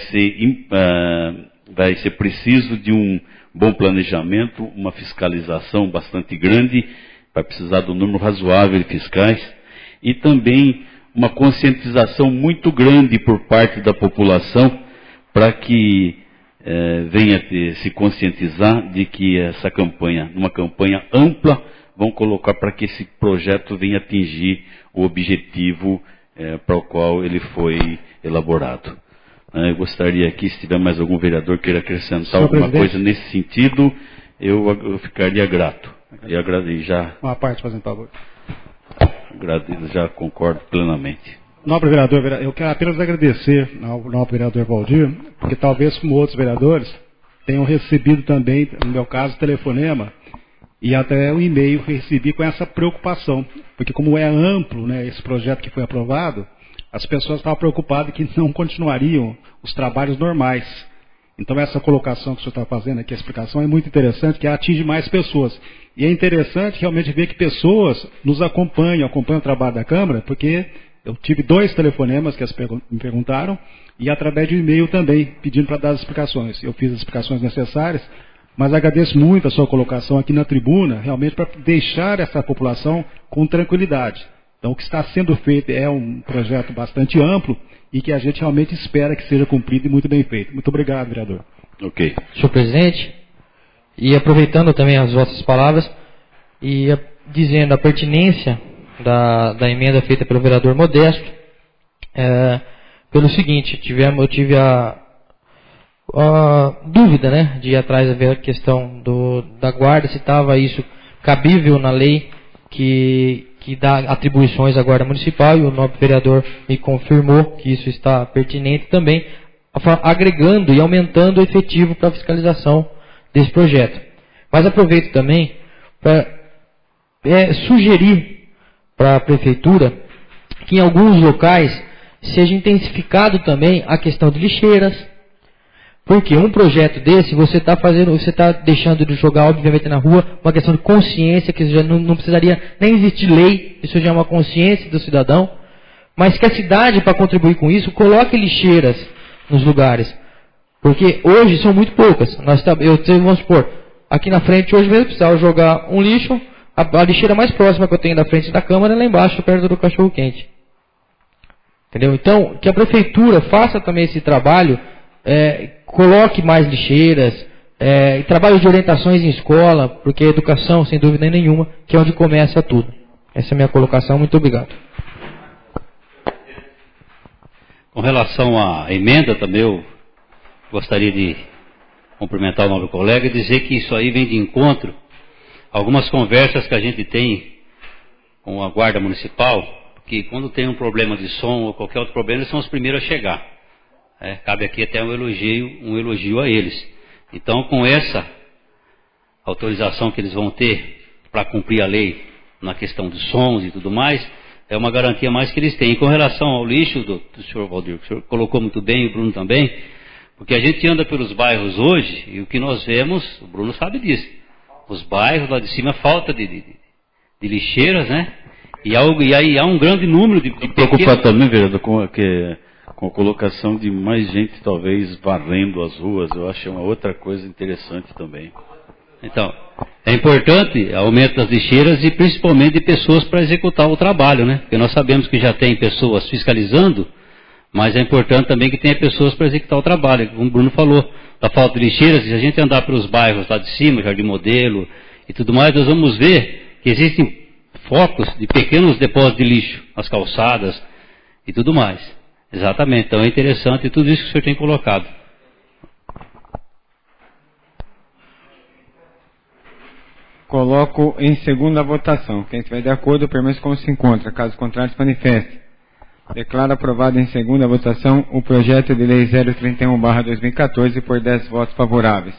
ser preciso de um bom planejamento, uma fiscalização bastante grande, vai precisar de um número razoável de fiscais, e também uma conscientização muito grande por parte da população, para que venha se conscientizar de que essa campanha, uma campanha ampla, vão colocar para que esse projeto venha atingir o objetivo para o qual ele foi elaborado. Eu gostaria aqui, se tiver mais algum vereador queira acrescentar alguma coisa nesse sentido, eu ficaria grato. E já,
uma parte, fazendo favor.
Já concordo plenamente.
Nobre vereador, eu quero apenas agradecer ao nobre vereador Valdir, porque talvez como outros vereadores tenham recebido também, no meu caso, telefonema e até um e-mail que recebi com essa preocupação, porque como é amplo, né, esse projeto que foi aprovado, as pessoas estavam preocupadas que não continuariam os trabalhos normais. Então essa colocação que o senhor está fazendo aqui, a explicação é muito interessante, que atinge mais pessoas. E é interessante realmente ver que pessoas nos acompanham o trabalho da Câmara, porque eu tive 2 telefonemas que me perguntaram, e através de um e-mail também, pedindo para dar as explicações. Eu fiz as explicações necessárias, mas agradeço muito a sua colocação aqui na tribuna, realmente para deixar essa população com tranquilidade. Então, o que está sendo feito é um projeto bastante amplo e que a gente realmente espera que seja cumprido e muito bem feito. Muito obrigado, vereador.
Ok.
Senhor presidente, e aproveitando também as vossas palavras, e dizendo a pertinência da emenda feita pelo vereador Modesto, pelo seguinte, eu tive a dúvida, né, de ir atrás a ver a questão da guarda, se estava isso cabível na lei que dá atribuições à guarda municipal, e o nobre vereador me confirmou que isso está pertinente também, agregando e aumentando o efetivo para a fiscalização desse projeto. Mas aproveito também para sugerir para a prefeitura que em alguns locais seja intensificado também a questão de lixeiras, porque um projeto desse você está deixando de jogar obviamente na rua uma questão de consciência, que já não precisaria nem existir lei, isso já é uma consciência do cidadão, mas que a cidade, para contribuir com isso, coloque lixeiras nos lugares, porque hoje são muito poucas. Vamos supor, aqui na frente hoje mesmo precisava jogar um lixo, a lixeira mais próxima que eu tenho da frente da Câmara é lá embaixo, perto do cachorro quente. Entendeu? Então, que a prefeitura faça também esse trabalho, coloque mais lixeiras, trabalhos de orientações em escola, porque a educação, sem dúvida nenhuma, que é onde começa tudo. Essa é a minha colocação, muito obrigado.
Com relação à emenda também, eu gostaria de cumprimentar o nobre colega e dizer que isso aí vem de encontro a algumas conversas que a gente tem com a Guarda Municipal, que quando tem um problema de som ou qualquer outro problema, eles são os primeiros a chegar. Cabe aqui até um elogio a eles. Então, com essa autorização que eles vão ter para cumprir a lei na questão dos sons e tudo mais, é uma garantia a mais que eles têm. E com relação ao lixo, do senhor Valdir, que o senhor colocou muito bem, e o Bruno também, porque a gente anda pelos bairros hoje, e o que nós vemos, o Bruno sabe disso, os bairros lá de cima, falta de lixeiras, né? E aí há um grande número de
preocupado também, vereador, com a colocação de mais gente, talvez, varrendo as ruas. Eu acho uma outra coisa interessante também.
Então, é importante o aumento das lixeiras e principalmente de pessoas para executar o trabalho, né? Porque nós sabemos que já tem pessoas fiscalizando, mas é importante também que tenha pessoas para executar o trabalho. Como o Bruno falou, da falta de lixeiras, se a gente andar pelos bairros lá de cima, Jardim Modelo e tudo mais, nós vamos ver que existem focos de pequenos depósitos de lixo, as calçadas e tudo mais. Exatamente, então é interessante tudo isso que o senhor tem colocado.
Coloco em segunda votação. Quem estiver de acordo, permaneça como se encontra. Caso contrário, se manifeste. Declaro aprovado em segunda votação o projeto de lei 031/2014 por 10 votos favoráveis.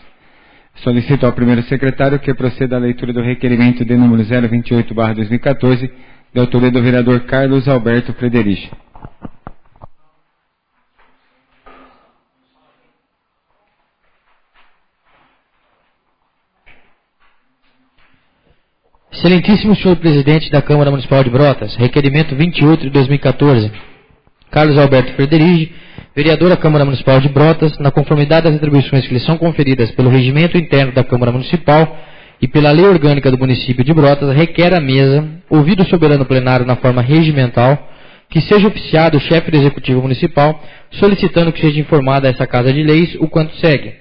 Solicito ao primeiro secretário que proceda à leitura do requerimento de número 028/2014, de autoria do vereador Carlos Alberto Frederici.
Excelentíssimo senhor presidente da Câmara Municipal de Brotas, requerimento 28 de 2014, Carlos Alberto Frederici, vereador da Câmara Municipal de Brotas, na conformidade das atribuições que lhe são conferidas pelo regimento interno da Câmara Municipal e pela lei orgânica do município de Brotas, requer à mesa, ouvido o soberano plenário na forma regimental, que seja oficiado o chefe do executivo municipal, solicitando que seja informada a essa Casa de Leis o quanto segue.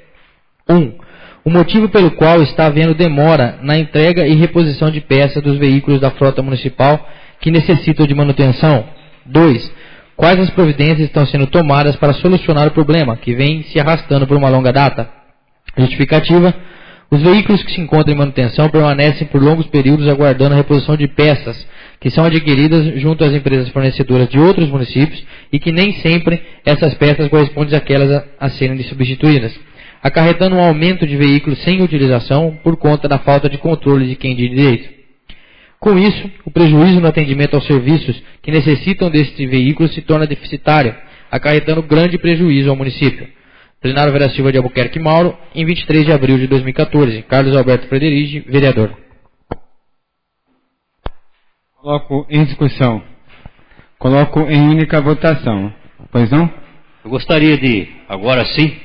1. O motivo pelo qual está havendo demora na entrega e reposição de peças dos veículos da frota municipal que necessitam de manutenção. 2. Quais as providências estão sendo tomadas para solucionar o problema, que vem se arrastando por uma longa data? Justificativa. Os veículos que se encontram em manutenção permanecem por longos períodos aguardando a reposição de peças que são adquiridas junto às empresas fornecedoras de outros municípios e que nem sempre essas peças correspondem àquelas a serem substituídas, acarretando um aumento de veículos sem utilização por conta da falta de controle de quem de direito. Com isso, o prejuízo no atendimento aos serviços que necessitam deste veículo se torna deficitário, acarretando grande prejuízo ao município. Plenário Vera Silva de Albuquerque Mauro, em 23 de abril de 2014. Carlos Alberto Frederici, vereador.
Coloco em discussão. Coloco em única votação. Pois não?
Eu gostaria de, agora sim,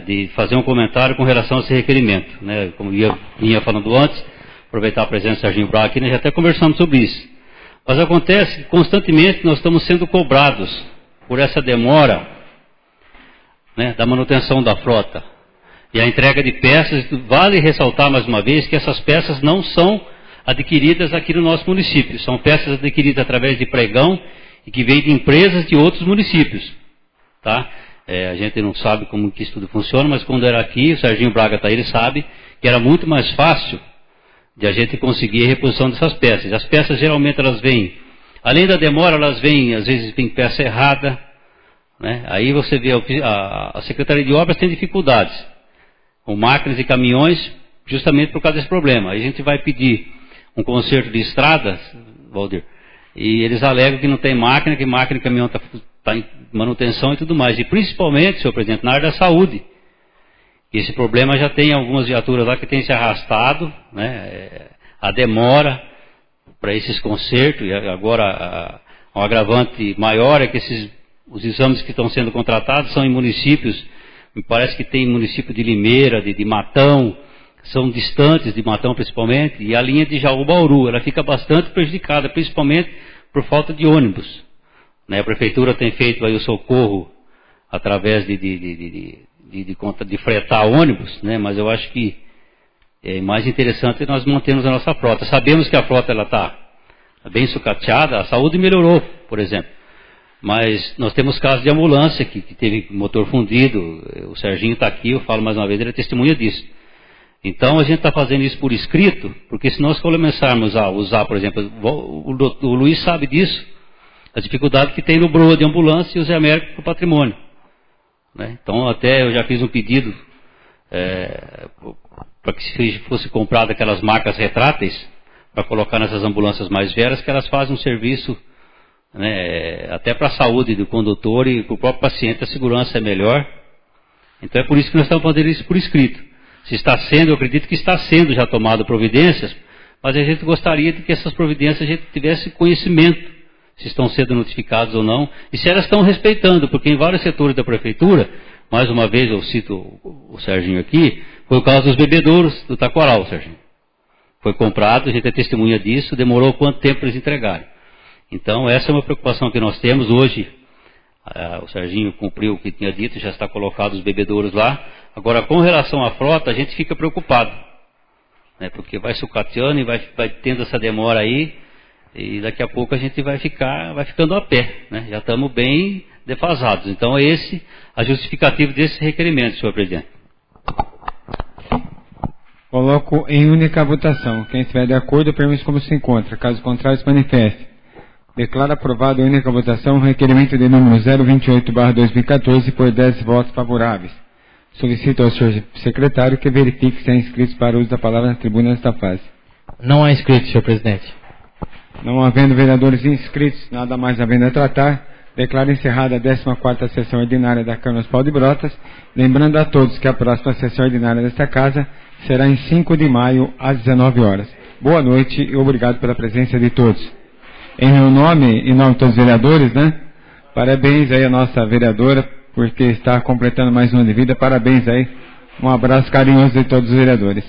de fazer um comentário com relação a esse requerimento, né? Como vinha falando antes, aproveitar a presença do Serginho Braga aqui, nós já até conversamos sobre isso. Mas acontece que constantemente nós estamos sendo cobrados por essa demora, né, da manutenção da frota e a entrega de peças. Vale ressaltar mais uma vez que essas peças não são adquiridas aqui no nosso município, são peças adquiridas através de pregão e que vêm de empresas de outros municípios, tá? A gente não sabe como que isso tudo funciona, mas quando era aqui, o Serginho Braga tá aí, ele sabe que era muito mais fácil de a gente conseguir a reposição dessas peças. As peças geralmente elas vêm, além da demora, elas vêm, às vezes vem peça errada, né? Aí você vê a Secretaria de Obras tem dificuldades com máquinas e caminhões, justamente por causa desse problema. Aí a gente vai pedir um conserto de estradas, Valdir, e eles alegam que não tem máquina, que máquina e caminhão está em manutenção e tudo mais. E principalmente, senhor presidente, na área da saúde. Esse problema já tem algumas viaturas lá que têm se arrastado, né? A demora para esses consertos, e agora um agravante maior é que os exames que estão sendo contratados são em municípios, me parece que tem município de Limeira, de Matão, são distantes de Matão principalmente, e a linha de Jaú-Bauru, ela fica bastante prejudicada, principalmente por falta de ônibus, né? A prefeitura tem feito aí o socorro através de fretar ônibus, né? Mas eu acho que é mais interessante nós mantermos a nossa frota. Sabemos que a frota está bem sucateada, a saúde melhorou, por exemplo, mas nós temos casos de ambulância que teve motor fundido. O Serginho está aqui, eu falo mais uma vez, ele é testemunha disso. Então a gente está fazendo isso por escrito, porque se nós começarmos a usar, por exemplo, o Luiz sabe disso, a dificuldade que tem no broa de ambulância e o Zé Américo para o patrimônio, né? Então até eu já fiz um pedido para que fosse comprado aquelas marcas retráteis para colocar nessas ambulâncias mais velhas, que elas fazem um serviço, né, até para a saúde do condutor e para o próprio paciente, a segurança é melhor. Então é por isso que nós estamos fazendo isso por escrito. Se está sendo, eu acredito que está sendo já tomado providências, mas a gente gostaria de que essas providências a gente tivesse conhecimento, se estão sendo notificados ou não, e se elas estão respeitando, porque em vários setores da prefeitura, mais uma vez eu cito o Serginho aqui, foi o caso dos bebedouros do Taquaral, Serginho. Foi comprado, a gente é testemunha disso, demorou quanto tempo para eles entregarem. Então essa é uma preocupação que nós temos hoje. O Serginho cumpriu o que tinha dito, já está colocado os bebedouros lá. Agora, com relação à frota, a gente fica preocupado, né, porque vai sucateando e vai tendo essa demora aí, e daqui a pouco a gente vai ficando a pé, né? Já estamos bem defasados. Então é esse a justificativa desse requerimento, senhor presidente.
Coloco em única votação. Quem estiver de acordo, permite como se encontra. Caso contrário, se manifeste. Declaro aprovado em única votação o requerimento de número 028/2014 por 10 votos favoráveis. Solicito ao senhor secretário que verifique se há inscritos para o uso da palavra na tribuna nesta fase.
Não há inscritos, senhor presidente.
Não havendo vereadores inscritos, nada mais havendo a tratar, declaro encerrada a 14ª sessão ordinária da Câmara Municipal de Brotas, lembrando a todos que a próxima sessão ordinária desta casa será em 5 de maio, às 19 horas. Boa noite e obrigado pela presença de todos. Em meu nome, em nome de todos os vereadores, né? Parabéns aí a nossa vereadora, porque está completando mais um ano de vida. Parabéns aí. Um abraço carinhoso de todos os vereadores.